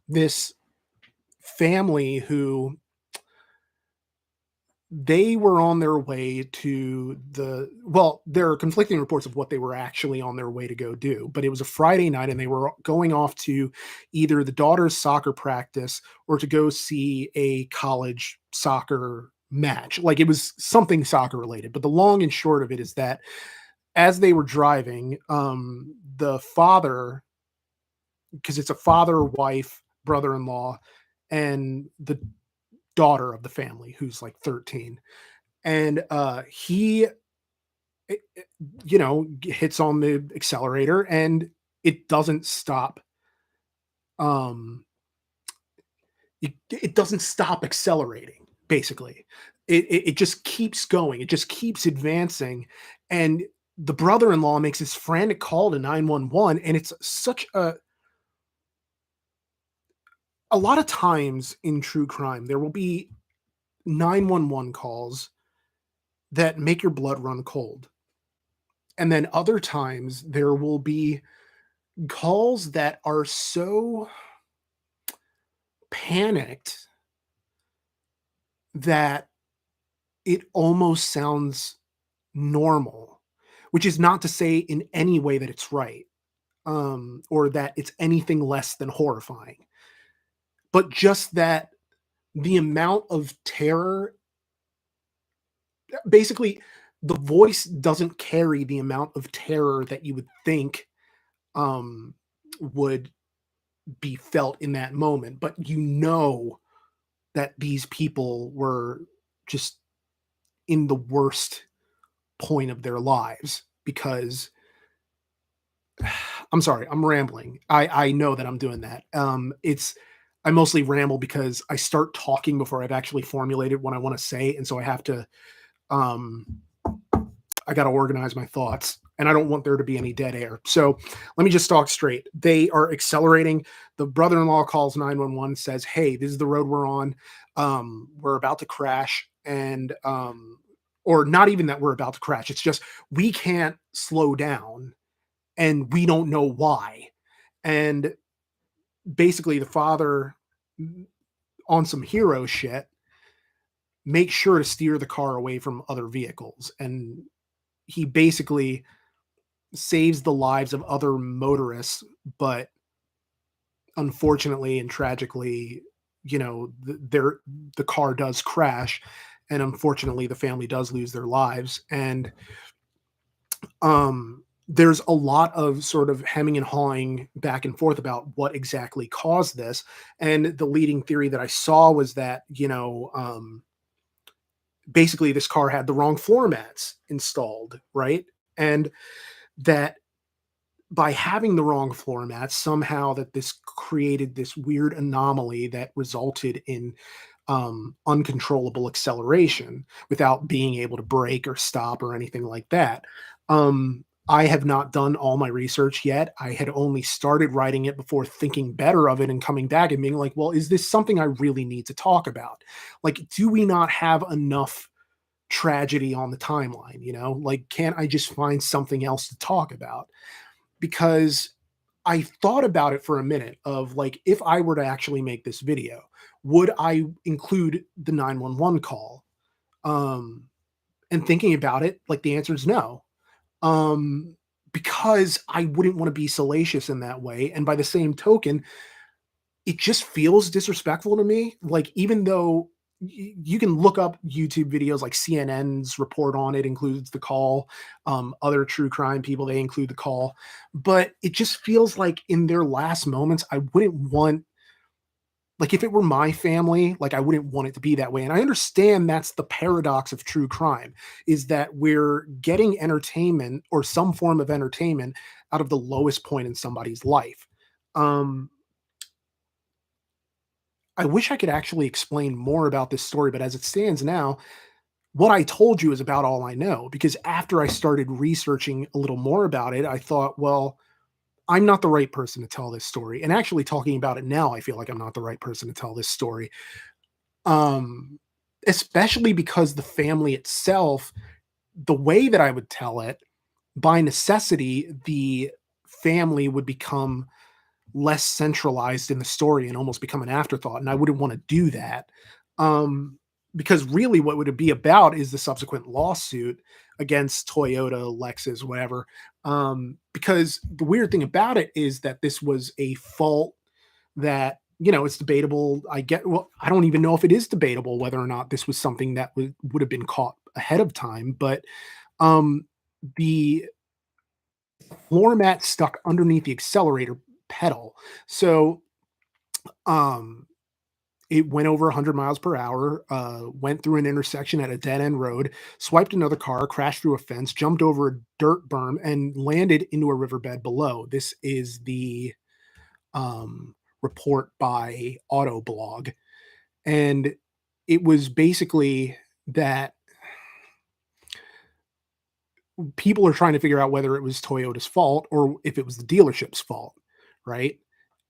this family who they were on their way to there are conflicting reports of what they were actually on their way to go do, but it was a Friday night and they were going off to either the daughter's soccer practice or to go see a college soccer match. Like, it was something soccer related. But the long and short of it is that as they were driving, the father, because it's a father, wife, brother-in-law, and the daughter of the family who's like 13, and he hits on the accelerator and it doesn't stop. um it doesn't stop accelerating, basically. It just keeps going, it just keeps advancing, and the brother-in-law makes this frantic call to 911. And it's such a lot of times in true crime there will be 911 calls that make your blood run cold. And then other times there will be calls that are so panicked that it almost sounds normal, which is not to say in any way that it's right, or that it's anything less than horrifying, but just that the amount of terror, basically, the voice doesn't carry the amount of terror that you would think um, would be felt in that moment. But that these people were just in the worst point of their lives, because I'm sorry, I'm rambling. I know that I'm doing that. I mostly ramble because I start talking before I've actually formulated what I want to say, and so I have to um I got to organize my thoughts, and I don't want there to be any dead air. So let me just talk straight. They are accelerating. The brother-in-law calls 911, says, "Hey, this is the road we're on. We're about to crash." And or not even that we're about to crash. It's just we can't slow down and we don't know why. And basically the father, on some hero shit, makes sure to steer the car away from other vehicles, and he basically saves the lives of other motorists. But unfortunately and tragically, the car does crash, and unfortunately the family does lose their lives. And there's a lot of sort of hemming and hawing back and forth about what exactly caused this. And the leading theory that I saw was that, basically this car had the wrong floor mats installed, right? And that by having the wrong floor mats, somehow that this created this weird anomaly that resulted in uncontrollable acceleration without being able to brake or stop or anything like that. I have not done all my research yet. I had only started writing it before thinking better of it and coming back and being like, well, is this something I really need to talk about? Like, do we not have enough tragedy on the timeline? Like, can't I just find something else to talk about? Because I thought about it for a minute of, like, if I were to actually make this video, would I include the 911 call? And thinking about it, like, the answer is no. Because I wouldn't want to be salacious in that way. And by the same token, it just feels disrespectful to me. Like, even though you can look up YouTube videos, like CNN's report on it includes the call. Other true crime people, they include the call. But it just feels like in their last moments, I wouldn't want, like, if it were my family, like, I wouldn't want it to be that way. And I understand that's the paradox of true crime, is that we're getting entertainment or some form of entertainment out of the lowest point in somebody's life. Um, I wish I could actually explain more about this story, but as it stands now, what I told you is about all I know. Because after I started researching a little more about it, I thought, well, I'm not the right person to tell this story. And actually talking about it now, I feel like I'm not the right person to tell this story. Um, especially because the family itself, the way that I would tell it, by necessity, the family would become less centralized in the story and almost become an afterthought, and I wouldn't wanna do that. Um, because really what would it be about is the subsequent lawsuit against Toyota, Lexus, whatever. Because the weird thing about it is that this was a fault that, it's debatable. Well, I don't even know if it is debatable whether or not this was something that would have been caught ahead of time, but, um, the floor mat stuck underneath the accelerator pedal. So, um, it went over 100 miles per hour, went through an intersection at a dead end road, swiped another car, crashed through a fence, jumped over a dirt berm, and landed into a riverbed below. This is the report by Autoblog. And it was basically that people are trying to figure out whether it was Toyota's fault or if it was the dealership's fault, right?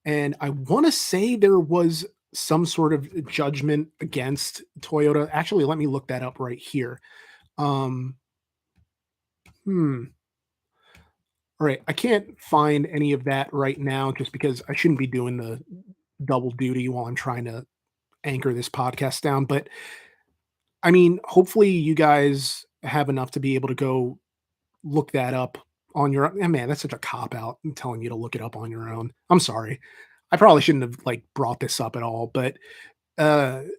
And I want to say there was some sort of judgment against Toyota. Actually, let me look that up right here. Um, hmm. All right, I can't find any of that right now just because I shouldn't be doing the double duty while I'm trying to anchor this podcast down. But I mean, hopefully you guys have enough to be able to go look that up on your own. Man, that's such a cop out. I'm telling you to look it up on your own. I'm sorry. I probably shouldn't have like brought this up at all, but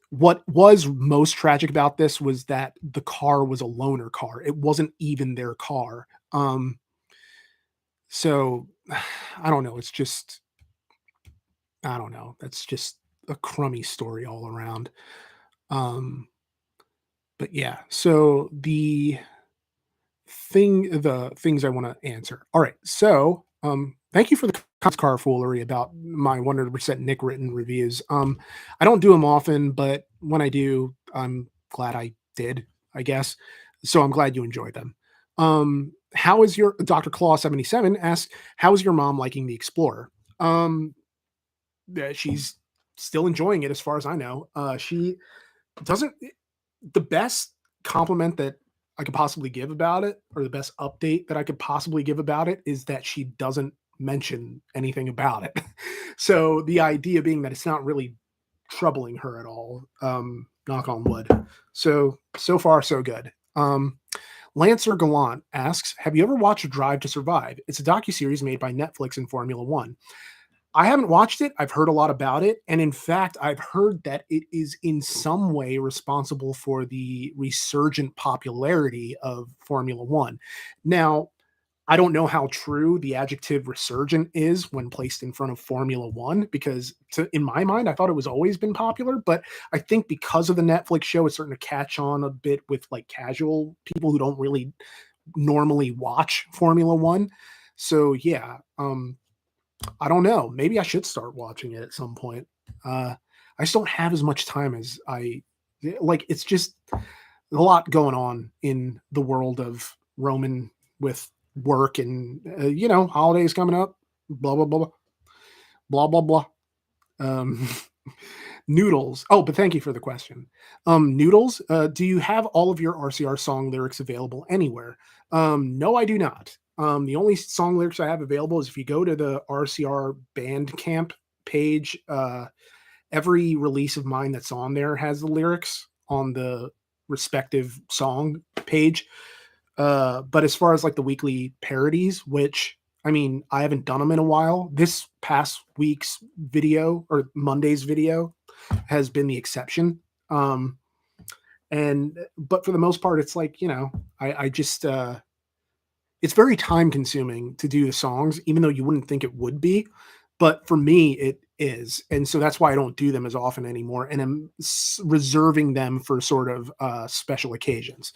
what was most tragic about this was that the car was a loaner car. It wasn't even their car. So I don't know. It's just I don't know. That's just a crummy story all around. Um, but yeah. So the things I want to answer. All right. So, thank you for the car foolery about my 100% Nick written reviews. I don't do them often, but when I do, I'm glad I did, I guess. So I'm glad you enjoyed them. How is your Dr. Claw 77 asks, how is your mom liking the Explorer? She's still enjoying it as far as I know. She doesn't the best compliment that I could possibly give about it, or the best update that I could possibly give about it, is that she doesn't mention anything about it. So the idea being that it's not really troubling her at all. Knock on wood. So far so good. Lancer Gallant asks, have you ever watched Drive to Survive? It's a docuseries made by Netflix in Formula One. I haven't watched it. I've heard a lot about it. And in fact, I've heard that it is in some way responsible for the resurgent popularity of Formula One. Now, I don't know how true the adjective resurgent is when placed in front of Formula One, because in my mind, I thought it was always been popular. But I think because of the Netflix show, it's starting to catch on a bit with like casual people who don't really normally watch Formula One. So yeah, I don't know. Maybe I should start watching it at some point. I just don't have as much time as I like. It's just a lot going on in the world of Roman with work and holidays coming up. Blah blah blah blah blah blah. Um, Noodles. Oh, but thank you for the question. Noodles. Do you have all of your RCR song lyrics available anywhere? No, I do not. The only song lyrics I have available is if you go to the RCR Bandcamp page. Every release of mine that's on there has the lyrics on the respective song page. But as far as like the weekly parodies, which I mean, I haven't done them in a while. This past week's video or Monday's video has been the exception. But for the most part, it's like, I just it's very time consuming to do the songs, even though you wouldn't think it would be. But for me, it is. And so that's why I don't do them as often anymore. And I'm reserving them for sort of special occasions.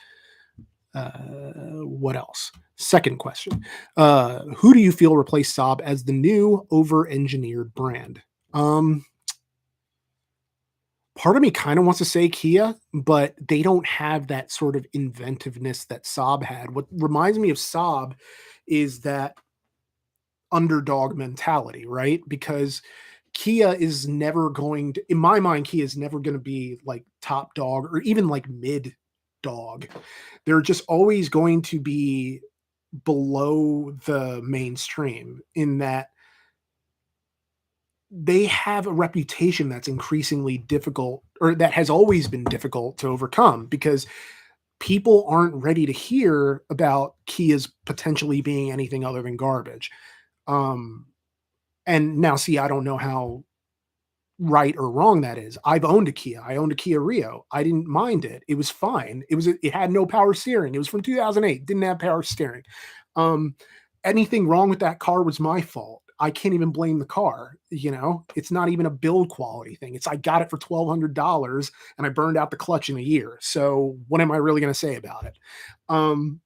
What else? Second question. Who do you feel replaced Saab as the new over-engineered brand? Part of me kind of wants to say Kia, but they don't have that sort of inventiveness that Saab had. What reminds me of Saab is that underdog mentality, right? Because Kia is never going to, in my mind, Kia is never going to be like top dog or even like mid dog. They're just always going to be below the mainstream in that they have a reputation that's increasingly difficult, or that has always been difficult to overcome, because people aren't ready to hear about Kias potentially being anything other than garbage. Um, and now, see, I don't know how right or wrong that is. I've owned a Kia. I owned a Kia Rio. I didn't mind it. It was fine. It had no power steering. It was from 2008. Didn't have power steering. Um, Anything wrong with that car was my fault. I can't even blame the car. It's not even a build quality thing. It's I got it for $1,200 and I burned out the clutch in a year. So what am I really going to say about it? Um,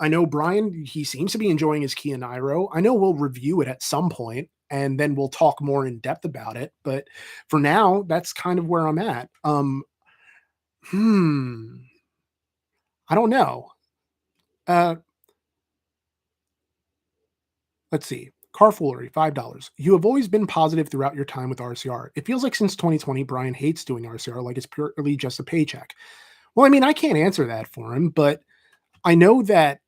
I know Brian, he seems to be enjoying his Kia Niro. I know we'll review it at some point and then we'll talk more in depth about it. But for now, that's kind of where I'm at. Hmm, I don't know. Uh, let's see. Car Foolery, $5. You have always been positive throughout your time with RCR. It feels like since 2020, Brian hates doing RCR like it's purely just a paycheck. Well, I mean, I can't answer that for him, but I know that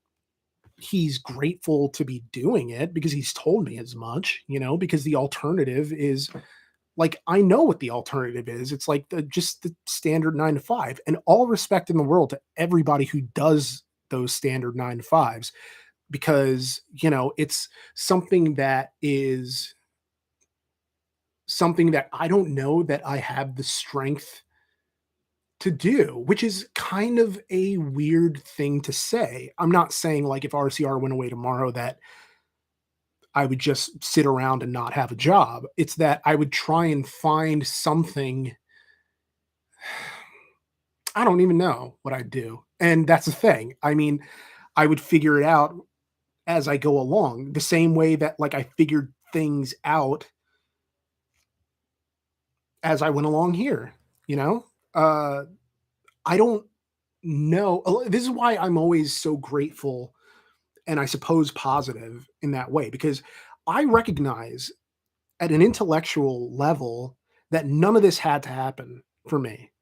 he's grateful to be doing it because he's told me as much, because the alternative is like, I know what the alternative is. It's like just the standard 9 to 5, and all respect in the world to everybody who does those standard 9 to 5s, because, it's something that is something that I don't know that I have the strength to do, which is kind of a weird thing to say. I'm not saying like if RCR went away tomorrow that I would just sit around and not have a job. It's that I would try and find something. I don't even know what I'd do. And that's the thing. I mean, I would figure it out as I go along, the same way that like I figured things out as I went along here, you know? Uh I don't know. This is why I'm always so grateful and I suppose positive in that way, because I recognize at an intellectual level that none of this had to happen for me.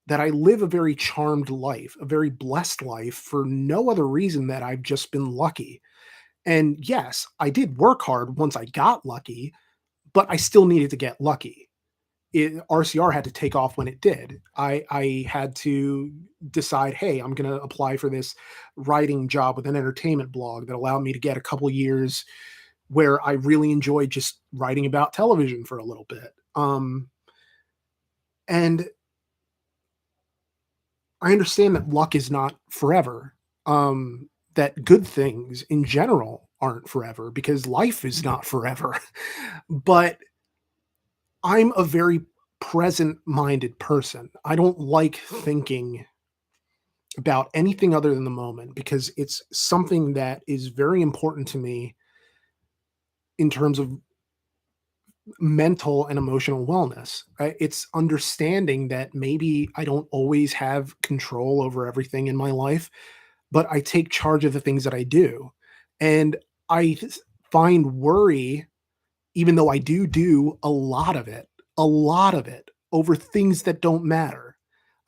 That I live a very charmed life, a very blessed life for no other reason that I've just been lucky. And yes, I did work hard once I got lucky, but I still needed to get lucky. RCR had to take off when it did. I had to decide, hey, I'm going to apply for this writing job with an entertainment blog that allowed me to get a couple years where I really enjoyed just writing about television for a little bit. And I understand that luck is not forever. That good things in general aren't forever because life is not forever. But I'm a very present minded person. I don't like thinking about anything other than the moment because it's something that is very important to me in terms of mental and emotional wellness. It's understanding that maybe I don't always have control over everything in my life, but I take charge of the things that I do. And find worry, even though I do a lot of it over things that don't matter.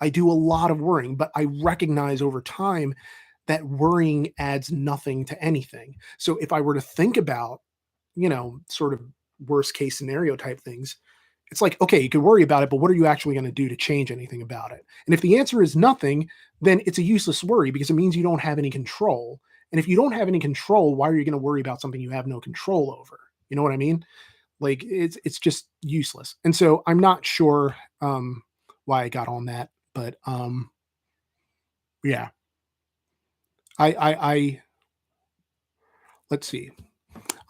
I do a lot of worrying, but I recognize over time that worrying adds nothing to anything. So if I were to think about, sort of worst case scenario type things, it's like, okay, you could worry about it, but what are you actually going to do to change anything about it? And if the answer is nothing, then it's a useless worry because it means you don't have any control. And if you don't have any control, why are you going to worry about something you have no control over? You know what I mean? Like it's just useless. And so I'm not sure why I got on that, but yeah. I let's see.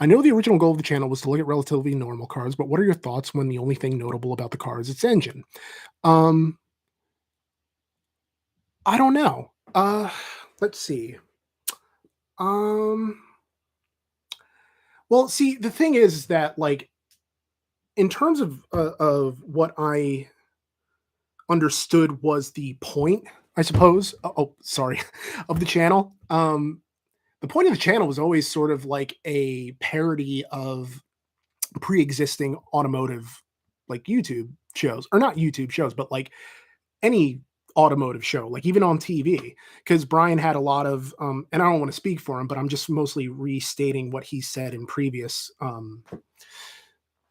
I know the original goal of the channel was to look at relatively normal cars, but what are your thoughts when the only thing notable about the car is its engine? Um, I don't know. Let's see. Um, well, see, the thing is that like in terms of what I understood was the point, I suppose. Sorry, of the channel. The point of the channel was always sort of like a parody of pre-existing automotive like YouTube shows, or not YouTube shows, but like any automotive show, like even on TV, because Brian had a lot of, and I don't want to speak for him, but I'm just mostly restating what he said in previous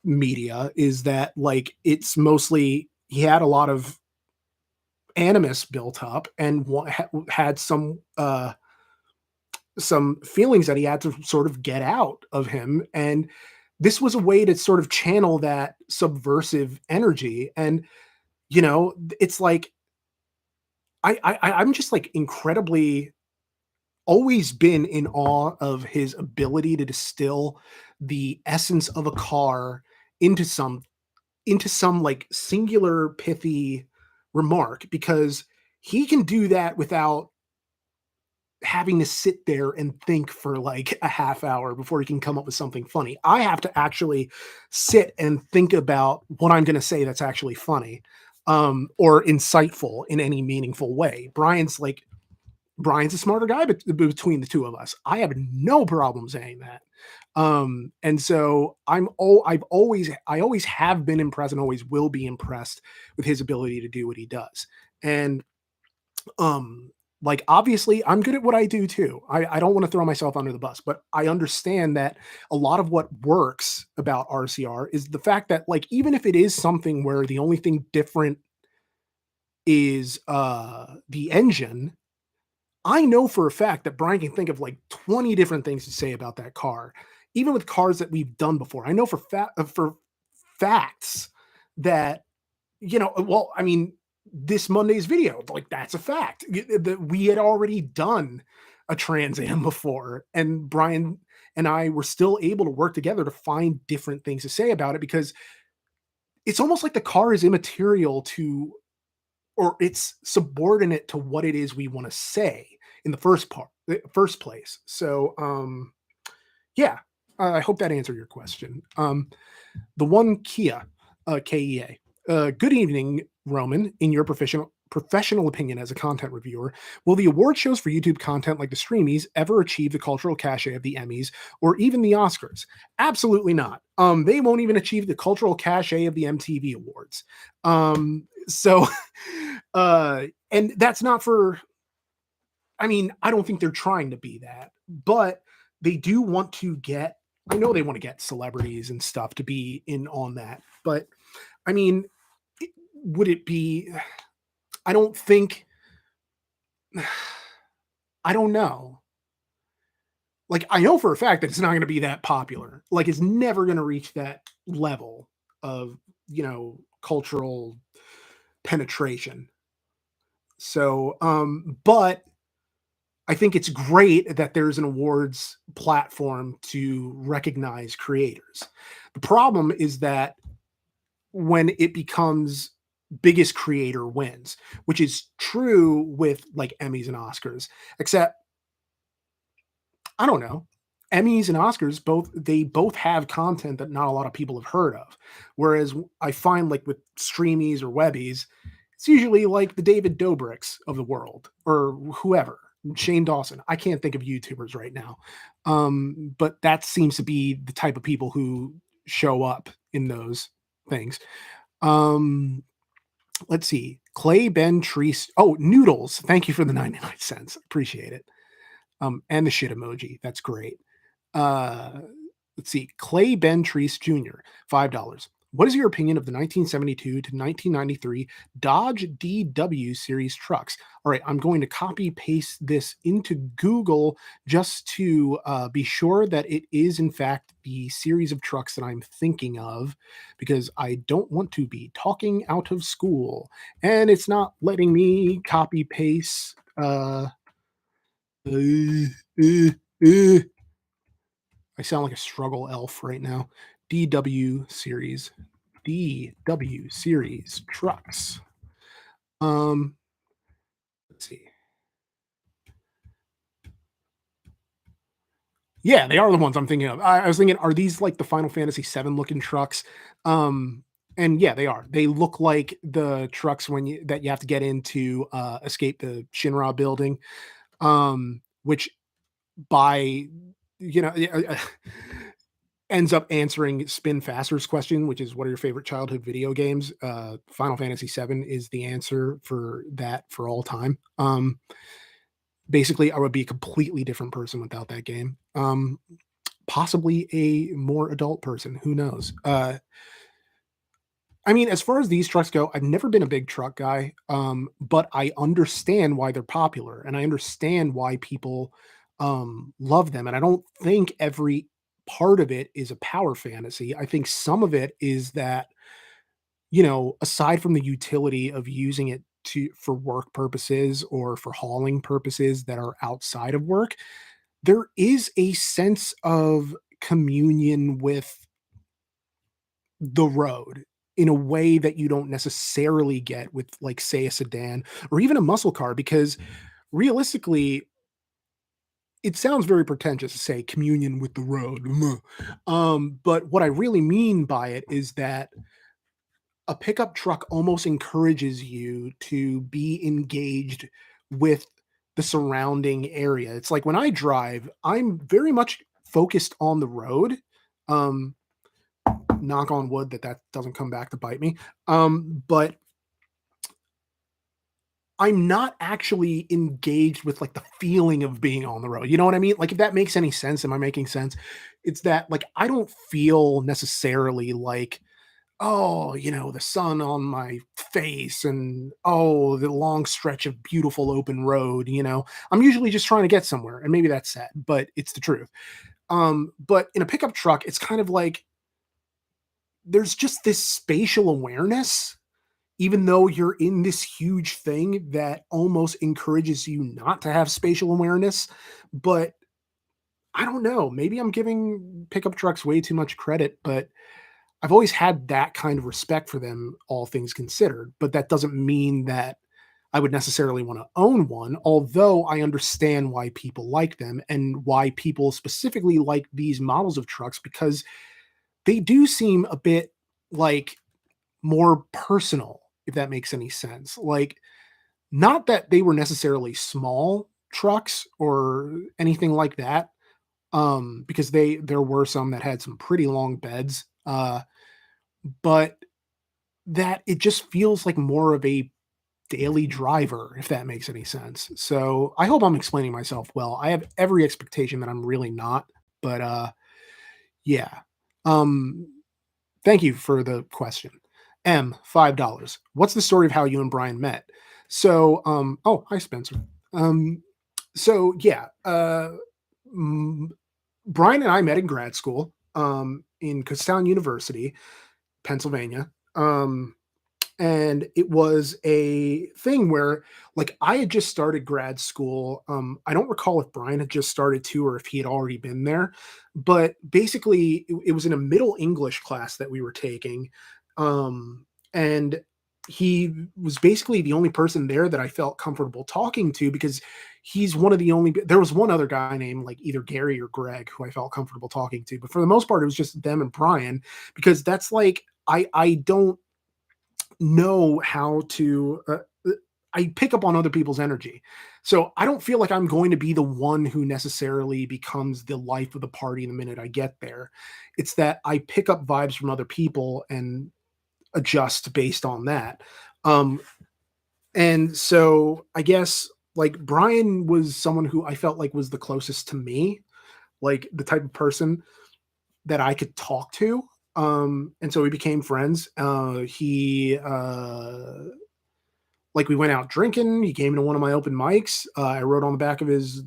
media, is that like it's mostly he had a lot of animus built up and had some feelings that he had to sort of get out of him, and this was a way to sort of channel that subversive energy. And it's like I'm just like incredibly always been in awe of his ability to distill the essence of a car into some like singular pithy remark, because he can do that without having to sit there and think for like a half hour before he can come up with something funny. I have to actually sit and think about what I'm going to say that's actually funny, or insightful in any meaningful way. Brian's a smarter guy between the two of us. I have no problem saying that. And so I always have been impressed and always will be impressed with his ability to do what he does. And like obviously I'm good at what I do too. I don't want to throw myself under the bus, but I understand that a lot of what works about RCR is the fact that like even if it is something where the only thing different is the engine, I know for a fact that Brian can think of like 20 different things to say about that car, even with cars that we've done before. I know for facts that, well, I mean, this Monday's video, like that's a fact that we had already done a Trans Am before, and Brian and I were still able to work together to find different things to say about it, because it's almost like the car is immaterial to, or it's subordinate to what it is we want to say in the first place. So, yeah, I hope that answered your question. The one Kia, KEA. Good evening, Roman. In your professional opinion as a content reviewer, will the award shows for YouTube content like the Streamies ever achieve the cultural cachet of the Emmys or even the Oscars? Absolutely not. They won't even achieve the cultural cachet of the MTV Awards. So, and that's not for, I mean, I don't think they're trying to be that, but they do want to get, I know they want to get celebrities and stuff to be in on that, but I mean, would it be, I don't think, I don't know. Like, I know for a fact that it's not going to be that popular. Like, it's never going to reach that level of, cultural penetration. So, but I think it's great that there's an awards platform to recognize creators. The problem is that when it becomes biggest creator wins, which is true with like Emmys and Oscars, except I don't know. Emmys and Oscars both have content that not a lot of people have heard of. Whereas I find like with Streamies or Webbies, it's usually like the David Dobrik's of the world or whoever, Shane Dawson. I can't think of YouTubers right now. But that seems to be the type of people who show up in those things. Let's see. Clay Ben Treese. Oh, Noodles. Thank you for the 99 cents. Appreciate it. And the shit emoji. That's great. Let's see. Clay Ben Treese Jr., $5. What is your opinion of the 1972 to 1993 Dodge DW series trucks? All right, I'm going to copy paste this into Google just to be sure that it is in fact the series of trucks that I'm thinking of, because I don't want to be talking out of school, and it's not letting me copy paste. I sound like a struggle elf right now. DW series trucks. Let's see. Yeah, they are the ones I'm thinking of. I was thinking, are these like the Final Fantasy VII looking trucks? And yeah, they are. They look like the trucks that you have to get into escape the Shinra building. Which by ends up answering Spin Faster's question, which is what are your favorite childhood video games? Final Fantasy VII is the answer for that for all time. Basically, I would be a completely different person without that game. Possibly a more adult person. Who knows? I mean, as far as these trucks go, I've never been a big truck guy, but I understand why they're popular, and I understand why people love them. And I don't think every part of it is a power fantasy. I think some of it is that, aside from the utility of using it for work purposes or for hauling purposes that are outside of work, there is a sense of communion with the road in a way that you don't necessarily get with, like, say, a sedan or even a muscle car, because realistically, it sounds very pretentious to say communion with the road. But what I really mean by it is that a pickup truck almost encourages you to be engaged with the surrounding area. It's like when I drive, I'm very much focused on the road. Um, Knock on wood that doesn't come back to bite me. But I'm not actually engaged with, like, the feeling of being on the road. You know what I mean? Like, if that makes any sense, am I making sense? It's that, like, I don't feel necessarily like, oh, the sun on my face and, oh, the long stretch of beautiful open road. I'm usually just trying to get somewhere, and maybe that's sad, but it's the truth. But in a pickup truck, it's kind of like there's just this spatial awareness, even though you're in this huge thing that almost encourages you not to have spatial awareness. But I don't know, maybe I'm giving pickup trucks way too much credit, but I've always had that kind of respect for them, all things considered. But that doesn't mean that I would necessarily want to own one, although I understand why people like them and why people specifically like these models of trucks, because they do seem a bit like more personal, if that makes any sense. Like, not that they were necessarily small trucks or anything like that, because there were some that had some pretty long beds, but that it just feels like more of a daily driver, if that makes any sense. So I hope I'm explaining myself well. I have every expectation that I'm really not, but yeah. Um, Thank you for the question. $5. What's the story of how you and Brian met? So, oh, hi, Spencer. Um, so yeah, mm, Brian and I met in grad school, in Kutztown University, Pennsylvania. And it was a thing where, like, I had just started grad school. I don't recall if Brian had just started too or if he had already been there, but basically it was in a middle English class that we were taking. And he was basically the only person there that I felt comfortable talking to, because he's one of the only, there was one other guy named, like, either Gary or Greg who I felt comfortable talking to, but for the most part it was just them and Brian, because that's like, I don't know how to I pick up on other people's energy. So I don't feel like I'm going to be the one who necessarily becomes the life of the party the minute I get there. It's that I pick up vibes from other people and adjust based on that. Um and so I guess, like, Brian was someone who I felt like was the closest to me, like the type of person that I could talk to. And so we became friends. Like, we went out drinking. He came to one of my open mics. I rode on the back of his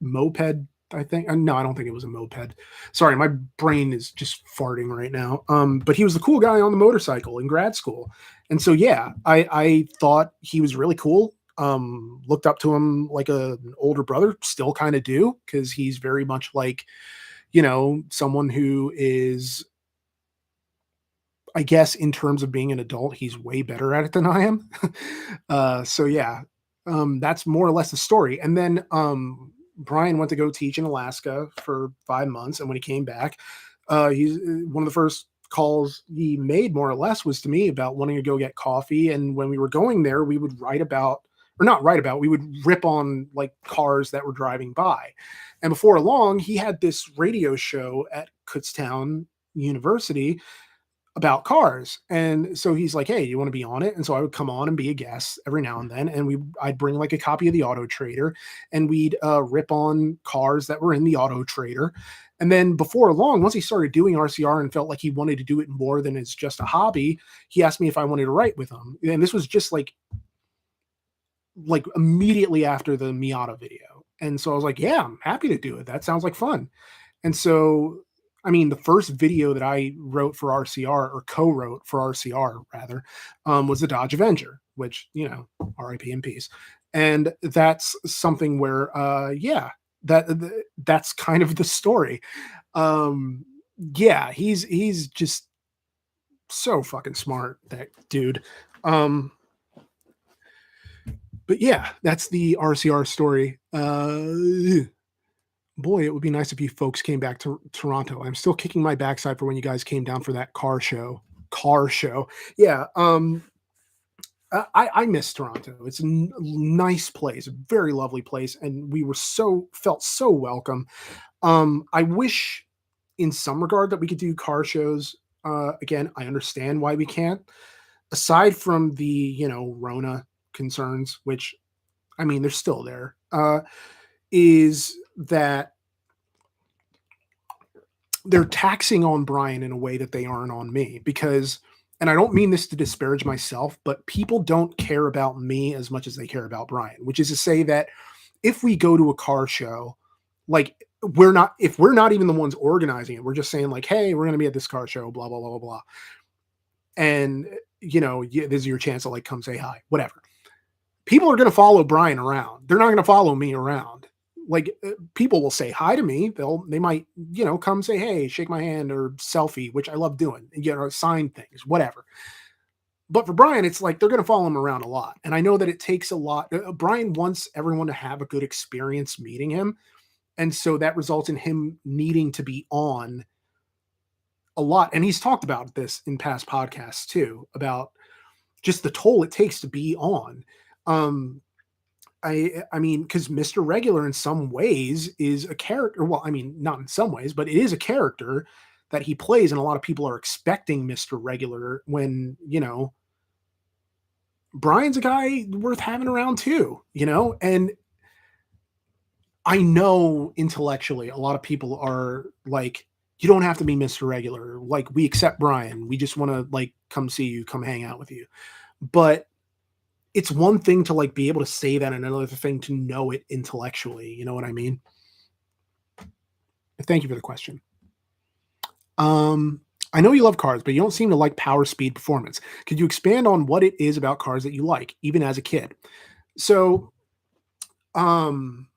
moped, I think. No, I don't think it was a moped. Sorry, my brain is just farting right now. But he was the cool guy on the motorcycle in grad school. And so, yeah, I thought he was really cool. Looked up to him like an older brother, still kind of do, because he's very much like, someone who is, I guess, in terms of being an adult, he's way better at it than I am. So yeah, that's more or less the story. And then Brian went to go teach in Alaska for 5 months, and when he came back, he's one of the first calls he made, more or less, was to me about wanting to go get coffee. And when we were going there, we would write about, or not write about, we would rip on like cars that were driving by. And before long, he had this radio show at Kutztown University about cars. And so he's like, "Hey, you want to be on it?" And so I would come on and be a guest every now and then. And I'd bring like a copy of the Auto Trader, and we'd rip on cars that were in the Auto Trader. And then before long, once he started doing RCR and felt like he wanted to do it more than it's just a hobby, he asked me if I wanted to write with him. And this was just like immediately after the Miata video. And so I was like, "Yeah, I'm happy to do it. That sounds like fun." And so, I mean, the first video that I wrote for RCR, or co-wrote for RCR rather, was the Dodge Avenger, which, RIP in peace. And that's something where, yeah, that's kind of the story. Yeah, he's just so fucking smart, that dude. But yeah, that's the RCR story. Boy, it would be nice if you folks came back to Toronto. I'm still kicking my backside for when you guys came down for that car show. Car show. Yeah. I miss Toronto. It's a nice place, a very lovely place, and we were felt so welcome. I wish, in some regard, that we could do car shows again. I understand why we can't. Aside from the Rona concerns, which, I mean, they're still there. Is that they're taxing on Brian in a way that they aren't on me, because, and I don't mean this to disparage myself, but people don't care about me as much as they care about Brian, which is to say that if we go to a car show, like, if we're not even the ones organizing it, we're just saying like, "Hey, we're going to be at this car show, blah, blah, blah, blah, blah." And, this is your chance to like come say hi, whatever. People are going to follow Brian around. They're not going to follow me around. Like, people will say hi to me. They might, come say, "Hey, shake my hand," or selfie, which I love doing, sign things, whatever. But for Brian, it's like, they're going to follow him around a lot. And I know that it takes a lot. Brian wants everyone to have a good experience meeting him. And so that results in him needing to be on a lot. And he's talked about this in past podcasts too, about just the toll it takes to be on. I mean, because Mr. Regular in some ways is a character. Well, I mean, not in some ways, but it is a character that he plays, and a lot of people are expecting Mr. Regular when, Brian's a guy worth having around too, and I know intellectually a lot of people are like, "You don't have to be Mr. Regular. Like, we accept Brian. We just want to like come see you, come hang out with you." But it's one thing to like be able to say that, and another thing to know it intellectually. You know what I mean? Thank you for the question. I know you love cars, but you don't seem to like power, speed, performance. Could you expand on what it is about cars that you like, even as a kid? So, um,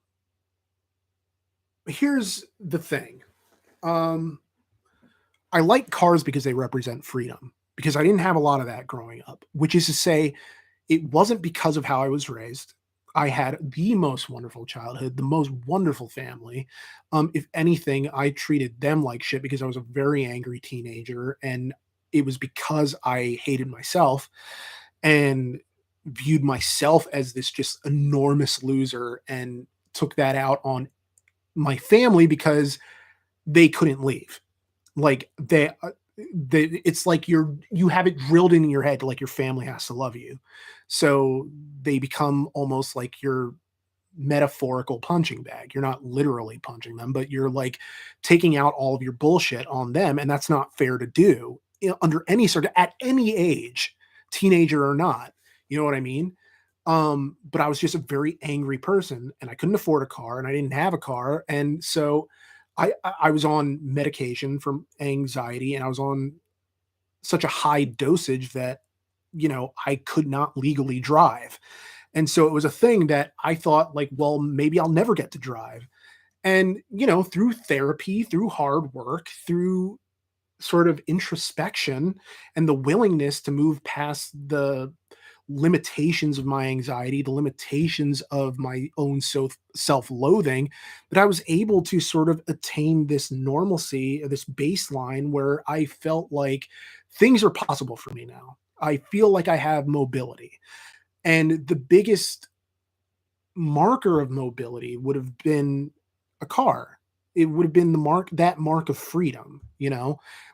here's the thing. Um, I like cars because they represent freedom, because I didn't have a lot of that growing up, which is to say, it wasn't because of how I was raised. I had the most wonderful childhood, the most wonderful family. If anything, I treated them like shit because I was a very angry teenager, and it was because I hated myself and viewed myself as this just enormous loser, and took that out on my family because they couldn't leave. Like, it's like you have it drilled in your head, like your family has to love you. So they become almost like your metaphorical punching bag. You're not literally punching them, but you're like taking out all of your bullshit on them. And that's not fair to do, under any at any age, teenager or not. You know what I mean? But I was just a very angry person, and I couldn't afford a car, and I didn't have a car. And so I was on medication for anxiety, and I was on such a high dosage that, I could not legally drive. And so it was a thing that I thought like, well, maybe I'll never get to drive. And, through therapy, through hard work, through sort of introspection, and the willingness to move past the limitations of my anxiety, the limitations of my own self-loathing, that I was able to sort of attain this normalcy, this baseline where I felt like things are possible for me now. I feel like I have mobility. And the biggest marker of mobility would have been a car. It would have been that mark of freedom,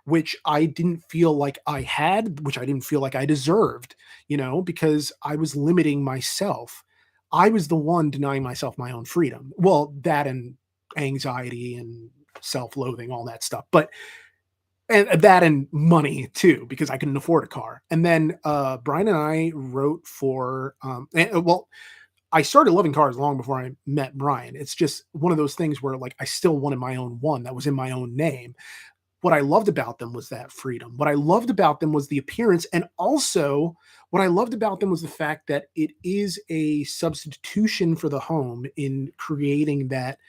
which I didn't feel like I had, which I didn't feel like I deserved, because I was limiting myself. I was the one denying myself my own freedom. Well, that and anxiety and self-loathing, all that stuff. But and that and money too, because I couldn't afford a car. And then Brian and I wrote for well, I started loving cars long before I met Brian. It's just one of those things where like I still wanted my own one that was in my own name. What I loved about them was that freedom. What I loved about them was the appearance. And also, what I loved about them was the fact that it is a substitution for the home in creating that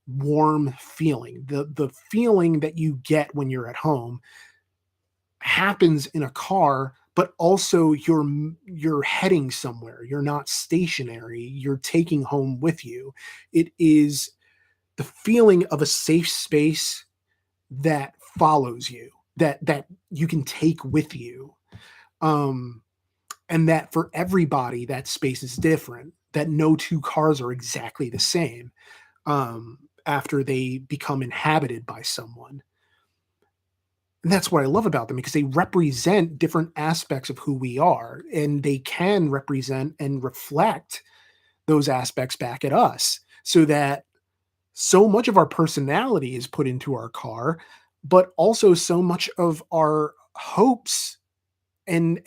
warm feeling. The feeling that you get when you're at home happens in a car, but also you're heading somewhere. You're not stationary. You're taking home with you. It is the feeling of a safe space that follows you, that you can take with you. Um, and that for everybody, that space is different, that no two cars are exactly the same after they become inhabited by someone. And that's what I love about them, because they represent different aspects of who we are, and they can represent and reflect those aspects back at us, so that so much of our personality is put into our car, but also so much of our hopes and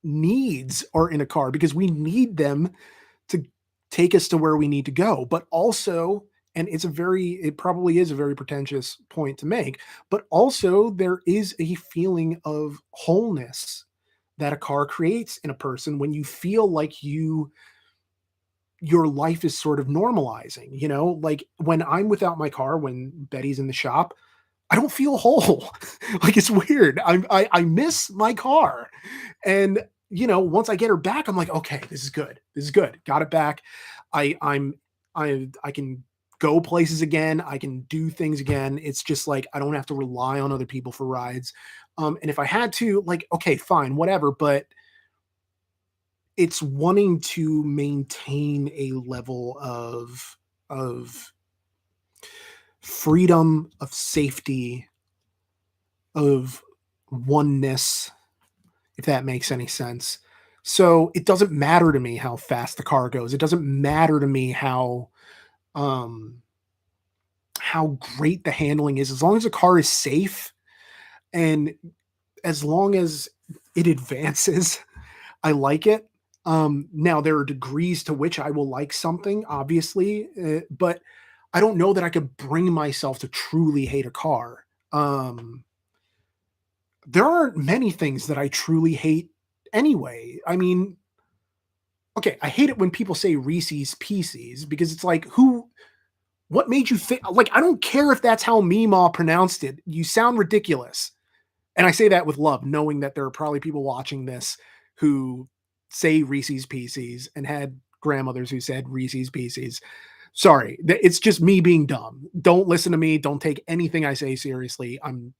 needs are in a car, because we need them to take us to where we need to go. But also, and it probably is a very pretentious point to make, but also there is a feeling of wholeness that a car creates in a person when you feel like your life is sort of normalizing, like when I'm without my car, when Betty's in the shop, I don't feel whole. Like, it's weird. I miss my car. And, once I get her back, I'm like, okay, this is good. This is good. Got it back. I can go places again. I can do things again. It's just like, I don't have to rely on other people for rides. And if I had to, like, okay, fine, whatever. But it's wanting to maintain a level of freedom, of safety, of oneness, if that makes any sense. So it doesn't matter to me how fast the car goes. It doesn't matter to me um how great the handling is, as long as the car is safe and as long as it advances. I like it. Now there are degrees to which I will like something, obviously, but I don't know that I could bring myself to truly hate a car. There aren't many things that I truly hate anyway. I mean, okay, I hate it when people say Reese's Pieces, because it's like, what made you think? Like, I don't care if that's how Meemaw pronounced it. You sound ridiculous. And I say that with love, knowing that there are probably people watching this who say Reese's Pieces and had grandmothers who said Reese's Pieces. Sorry, it's just me being dumb. Don't listen to me. Don't take anything I say seriously. I'm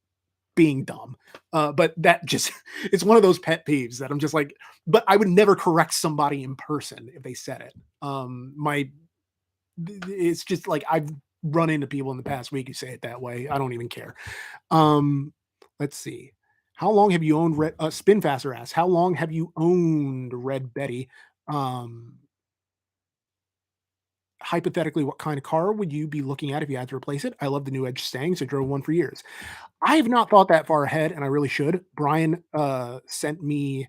being dumb. But that just, it's one of those pet peeves that I'm just like, but I would never correct somebody in person if they said it. It's just like, I've run into people in the past week who say it that way. I don't even care. Um, let's see. How long have you owned Spin Faster asks, how long have you owned Red Betty? Um, Hypothetically, what kind of car would you be looking at if you had to replace it? I love the new Edge Stangs. I drove one for years. I have not thought that far ahead, and I really should. Brian sent me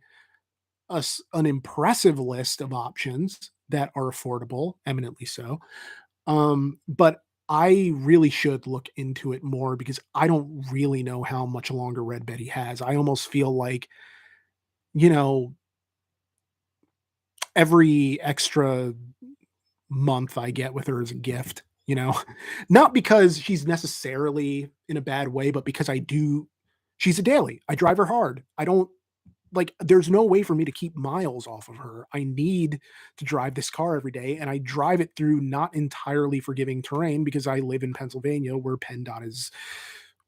an impressive list of options that are affordable, eminently so. But I really should look into it more, because I don't really know how much longer Red Betty has. I almost feel like, you know, every extra month I get with her as a gift, not because she's necessarily in a bad way, but because she's a daily. I drive her hard. I don't like, there's no way for me to keep miles off of her. I need to drive this car every day, and I drive it through not entirely forgiving terrain, because I live in Pennsylvania, where PennDOT is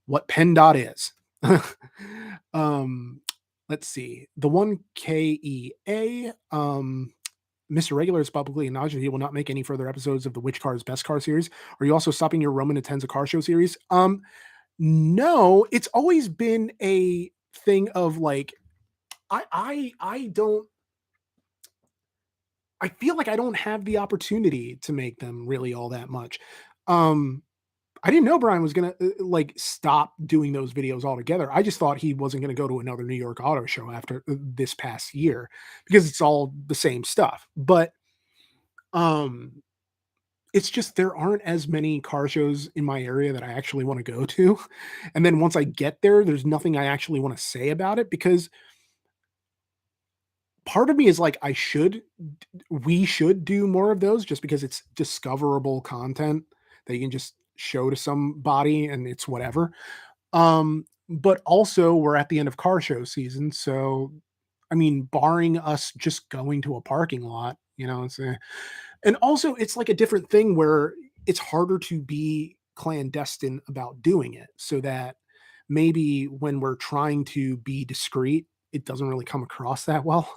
what PennDOT is. um, let's see. The one KEA, Mr. Regular has publicly acknowledged that he will not make any further episodes of the Which Car is Best Car series. Are you also stopping your Roman Attends a Car Show series? No, it's always been a thing of like, I don't, I feel like I don't have the opportunity to make them really all that much. Um, I didn't know Brian was gonna like stop doing those videos altogether. I just thought he wasn't gonna go to another New York Auto Show after this past year because it's all the same stuff. But um, it's just there aren't as many car shows in my area that I actually want to go to. And then once I get there, there's nothing I actually want to say about it because part of me is like, we should do more of those just because it's discoverable content that you can just show to somebody and it's whatever. But also we're at the end of car show season. So, I mean, barring us just going to a parking lot, and also it's like a different thing where it's harder to be clandestine about doing it so that maybe when we're trying to be discreet, it doesn't really come across that well.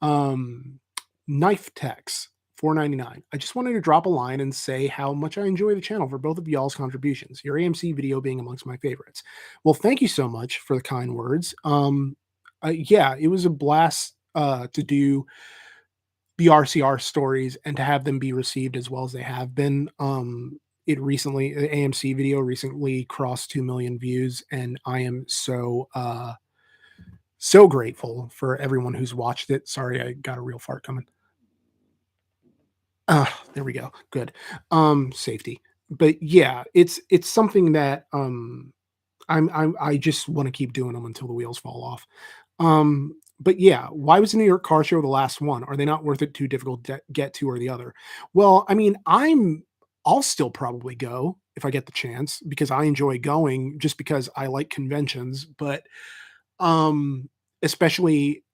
um, Knife Techs 4.99. I just wanted to drop a line and say how much I enjoy the channel for both of y'all's contributions, your AMC video being amongst my favorites. Well, thank you so much for the kind words. Yeah, it was a blast to do the RCR stories and to have them be received as well as they have been. It recently, the AMC video recently crossed 2 million views, and I am so grateful for everyone who's watched it. Sorry, I got a real fart coming. There we go. Good. Safety. But yeah, it's something that I just want to keep doing them until the wheels fall off. But yeah, why was the New York Car Show the last one? Are they not worth it? Too difficult to get to, or the other? Well, I mean, I'll still probably go if I get the chance because I enjoy going just because I like conventions. But um, especially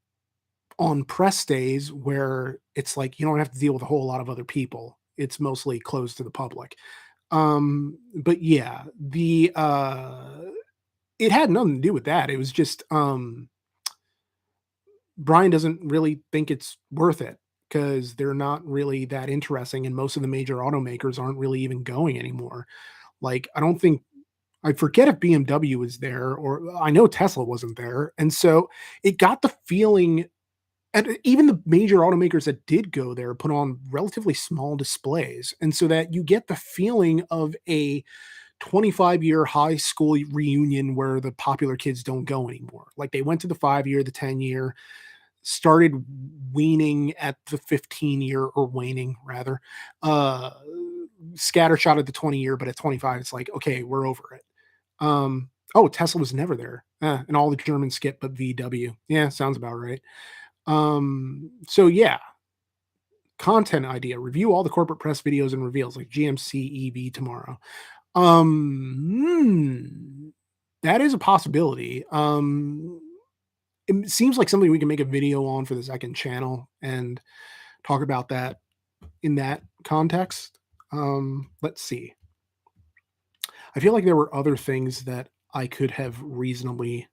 on press days where it's like you don't have to deal with a whole lot of other people. It's mostly closed to the public. But yeah, the it had nothing to do with that. It was just Brian doesn't really think it's worth it because they're not really that interesting, and most of the major automakers aren't really even going anymore. Like, I don't think I forget if BMW was there, or I know Tesla wasn't there, and so it got the feeling, and even the major automakers that did go there put on relatively small displays, and so that you get the feeling of a 25-year high school reunion where the popular kids don't go anymore. Like, they went to the 5-year, the 10-year, started weaning at the 15-year, or waning rather, uh, scattershot at the 20-year, but at 25, it's like, okay, we're over it. Oh, Tesla was never there. And all the Germans skip but VW. Yeah, sounds about right. So yeah, content idea. Review all the corporate press videos and reveals like GMC EV tomorrow. That is a possibility. It seems like something we can make a video on for the second channel and talk about that in that context. Let's see. I feel like there were other things that I could have reasonably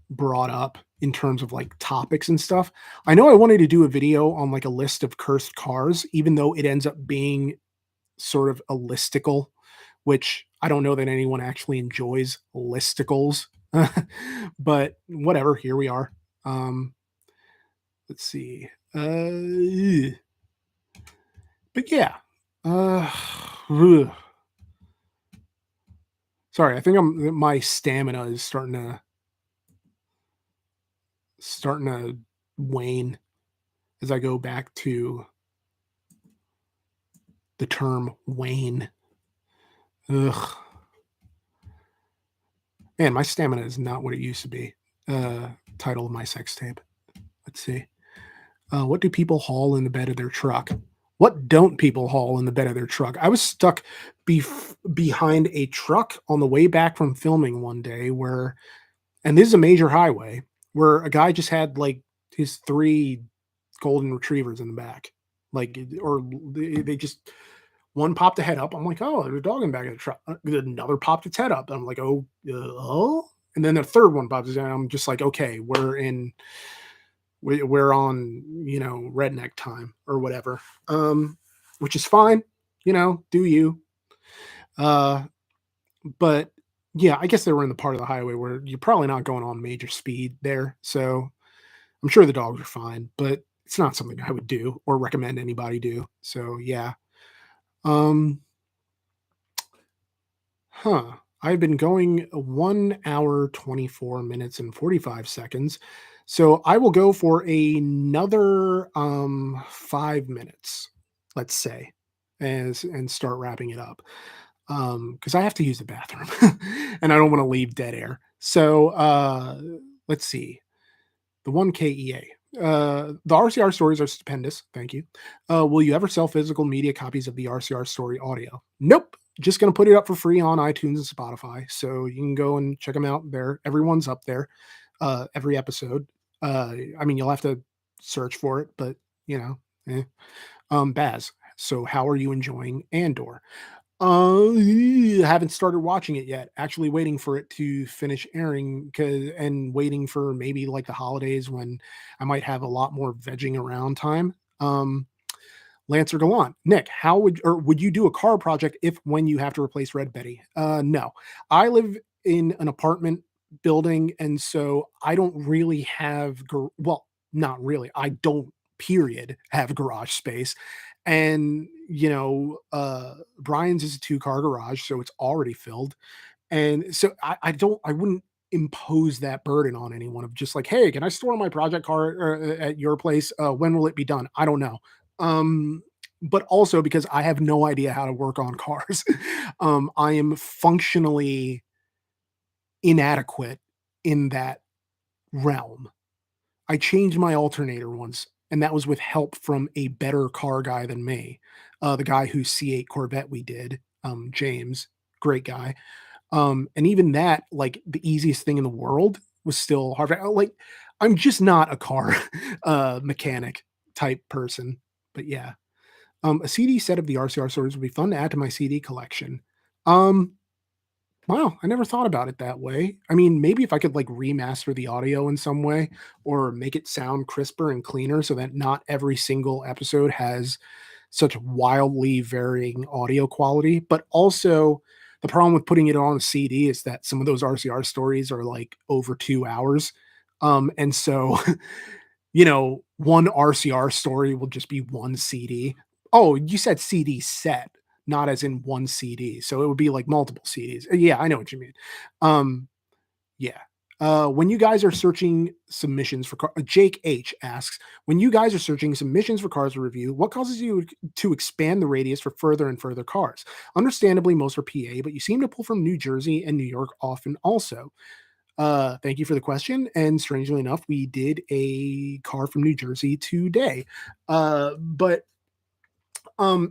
brought up in terms of like topics and stuff. I know I wanted to do a video on like a list of cursed cars, even though it ends up being sort of a listicle, which I don't know that anyone actually enjoys listicles, but whatever. Here we are. Let's see. But yeah. Ugh. Sorry, I think my stamina is starting to wane as I go back to the term wane. Ugh. Man, my stamina is not what it used to be. Title of my sex tape. Let's see. What do people haul in the bed of their truck? What don't people haul in the bed of their truck? I was stuck behind a truck on the way back from filming one day and this is a major highway, where a guy just had like his 3 golden retrievers in the back. Like, or they just, one popped the head up. I'm like, oh, there's a dog in the back of the truck. Another popped its head up. I'm like, oh. And then the third one pops in. I'm just like, okay, we're in We're on, redneck time or whatever, which is fine. Do you? Uh, but yeah, I guess they were in the part of the highway where you're probably not going on major speed there. So I'm sure the dogs are fine, but it's not something I would do or recommend anybody do. So yeah. Um, huh. I've been going 1 hour, 24 minutes and 45 seconds. So I will go for another 5 minutes, let's say, and start wrapping it up. Because I have to use the bathroom and I don't want to leave dead air. So let's see. The 1KEA. The RCR stories are stupendous. Thank you. Will you ever sell physical media copies of the RCR story audio? Nope. Just going to put it up for free on iTunes and Spotify. So you can go and check them out there. Everyone's up there, every episode. I mean, you'll have to search for it, but you know, eh. Baz. So how are you enjoying Andor? Haven't started watching it yet. Actually waiting for it to finish airing, and waiting for maybe like the holidays when I might have a lot more vegging around time. Lancer Gallant. Nick, how would you do a car project if when you have to replace Red Betty? No. I live in an apartment building, and so I don't really have well, not really. I don't period have garage space. And Brian's is a two-car garage, so it's already filled. And so I wouldn't impose that burden on anyone of just like, hey, can I store my project car at your place? When will it be done? I don't know. Um, but also because I have no idea how to work on cars. I am functionally inadequate in that realm. I changed my alternator once, and that was with help from a better car guy than me. The guy whose C8 Corvette we did, James, great guy. And even that, like the easiest thing in the world was still hard. Like, I'm just not a car mechanic type person. But yeah. A CD set of the RCR stories would be fun to add to my CD collection. Um, wow, I never thought about it that way. I mean, maybe if I could like remaster the audio in some way or make it sound crisper and cleaner so that not every single episode has such wildly varying audio quality. But also, the problem with putting it on a CD is that some of those RCR stories are like over 2 hours. And so, one RCR story will just be one CD. Oh, you said CD set, not as in one CD. So it would be like multiple CDs. Yeah, I know what you mean. Um, yeah. When you guys are searching submissions for Jake H asks, when you guys are searching submissions for cars to review, what causes you to expand the radius for further and further cars? Understandably, most are PA, but you seem to pull from New Jersey and New York often also. Thank you for the question. And strangely enough, we did a car from New Jersey today. But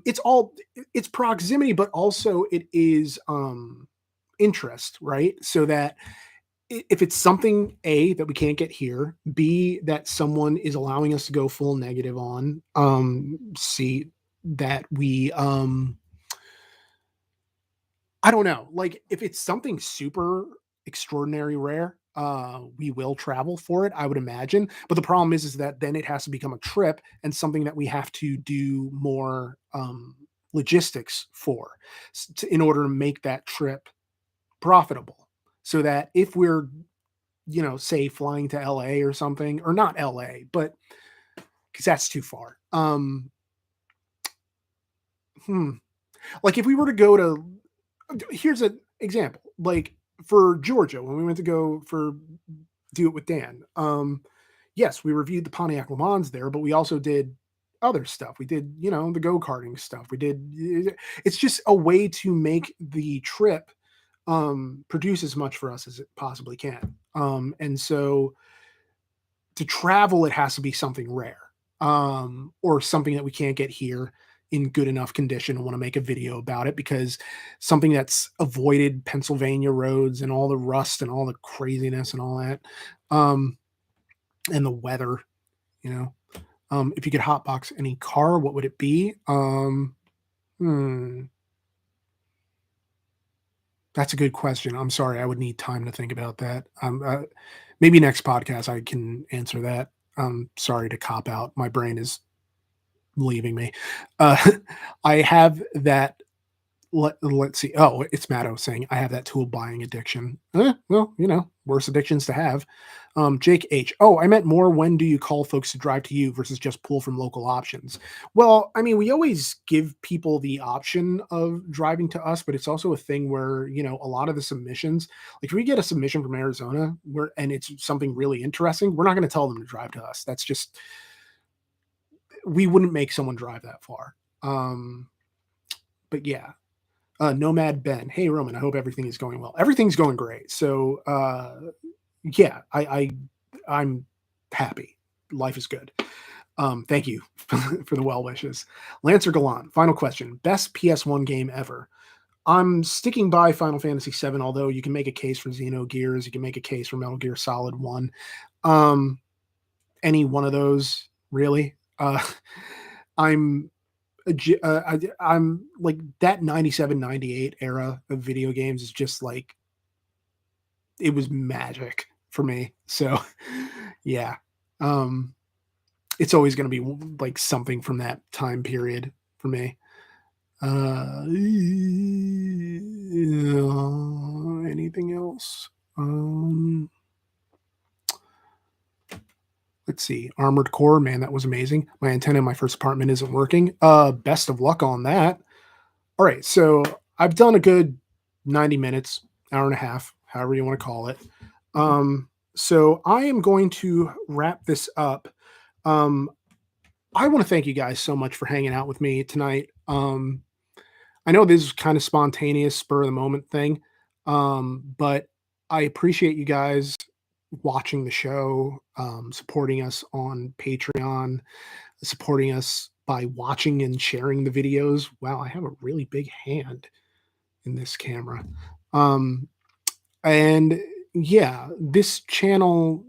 it's proximity, but also it is interest, right? So that if it's something A that we can't get here, B that someone is allowing us to go full negative on, C that we I don't know, like if it's something super extraordinary rare, we will travel for it, I would imagine. But the problem is that then it has to become a trip and something that we have to do more logistics for in order to make that trip profitable. So that if we're say flying to LA or something, or not LA, but because that's too far. Hmm. Like if we were to go to, here's an example, like for Georgia, when we went to go for do it with Dan. Yes, we reviewed the Pontiac Le Mans there, but we also did other stuff. We did, the go-karting stuff. We did, it's just a way to make the trip produce as much for us as it possibly can. And so to travel, it has to be something rare, or something that we can't get here in good enough condition and want to make a video about it, because something that's avoided Pennsylvania roads and all the rust and all the craziness and all that, and the weather, you know. If you could hotbox any car, what would it be? Hmm, that's a good question. I'm sorry, I would need time to think about that. Maybe next podcast I can answer that. Sorry to cop out. My brain is leaving me. Uh, I have that. Let's see. Oh, it's Matto saying I have that tool buying addiction. Well, worse addictions to have. Jake H. Oh, I meant more. When do you call folks to drive to you versus just pull from local options? Well, I mean, we always give people the option of driving to us, but it's also a thing where a lot of the submissions, like if we get a submission from Arizona, and it's something really interesting, we're not going to tell them to drive to us. That's just we wouldn't make someone drive that far. But yeah, Nomad Ben. Hey Roman, I hope everything is going well. Everything's going great. So yeah, I'm happy. Life is good. Thank you for the well wishes. Lancer Galan, final question. Best PS1 game ever. I'm sticking by Final Fantasy VII, although you can make a case for Xenogears, you can make a case for Metal Gear Solid 1. Any one of those, really. I'm I'm like that 97, 98 era of video games is just like, it was magic for me. So yeah, it's always going to be like something from that time period for me. Anything else? Let's see. Armored Core, man, that was amazing. My antenna in my first apartment isn't working. Best of luck on that. All right, so I've done a good 90 minutes, hour and a half, however you want to call it. So I am going to wrap this up. I want to thank you guys so much for hanging out with me tonight. I know this is kind of spontaneous, spur of the moment thing, but I appreciate you guys watching the show, supporting us on Patreon, supporting us by watching and sharing the videos. Wow, I have a really big hand in this camera. And yeah, this channel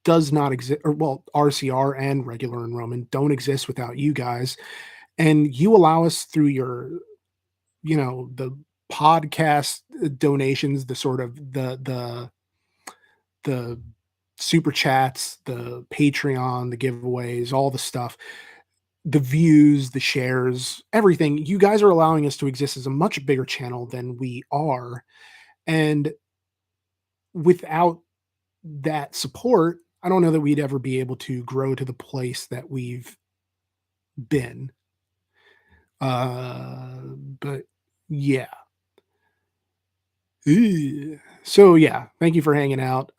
does not exist, or well, RCR and regular and Roman don't exist without you guys. And you allow us through your, the podcast donations, the sort of the super chats, the Patreon, the giveaways, all the stuff, the views, the shares, everything. You guys are allowing us to exist as a much bigger channel than we are. And without that support, I don't know that we'd ever be able to grow to the place that we've been. But yeah. So yeah, thank you for hanging out.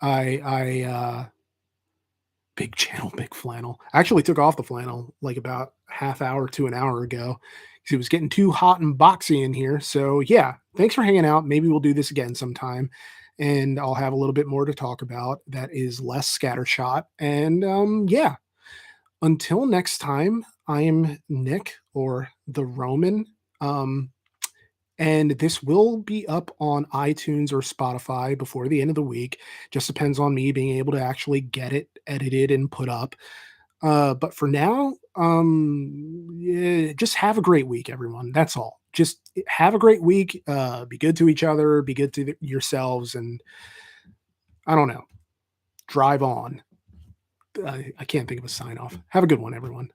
Big channel, big flannel. I actually took off the flannel like about half hour to an hour ago because it was getting too hot and boxy in here. So yeah, thanks for hanging out. Maybe we'll do this again sometime, and I'll have a little bit more to talk about that is less scattershot. And yeah, until next time, I am Nick, or the Roman. And this will be up on iTunes or Spotify before the end of the week. Just depends on me being able to actually get it edited and put up. But for now, yeah, just have a great week, everyone. That's all. Just have a great week. Be good to each other. Be good to yourselves. And I don't know. Drive on. I can't think of a sign off. Have a good one, everyone.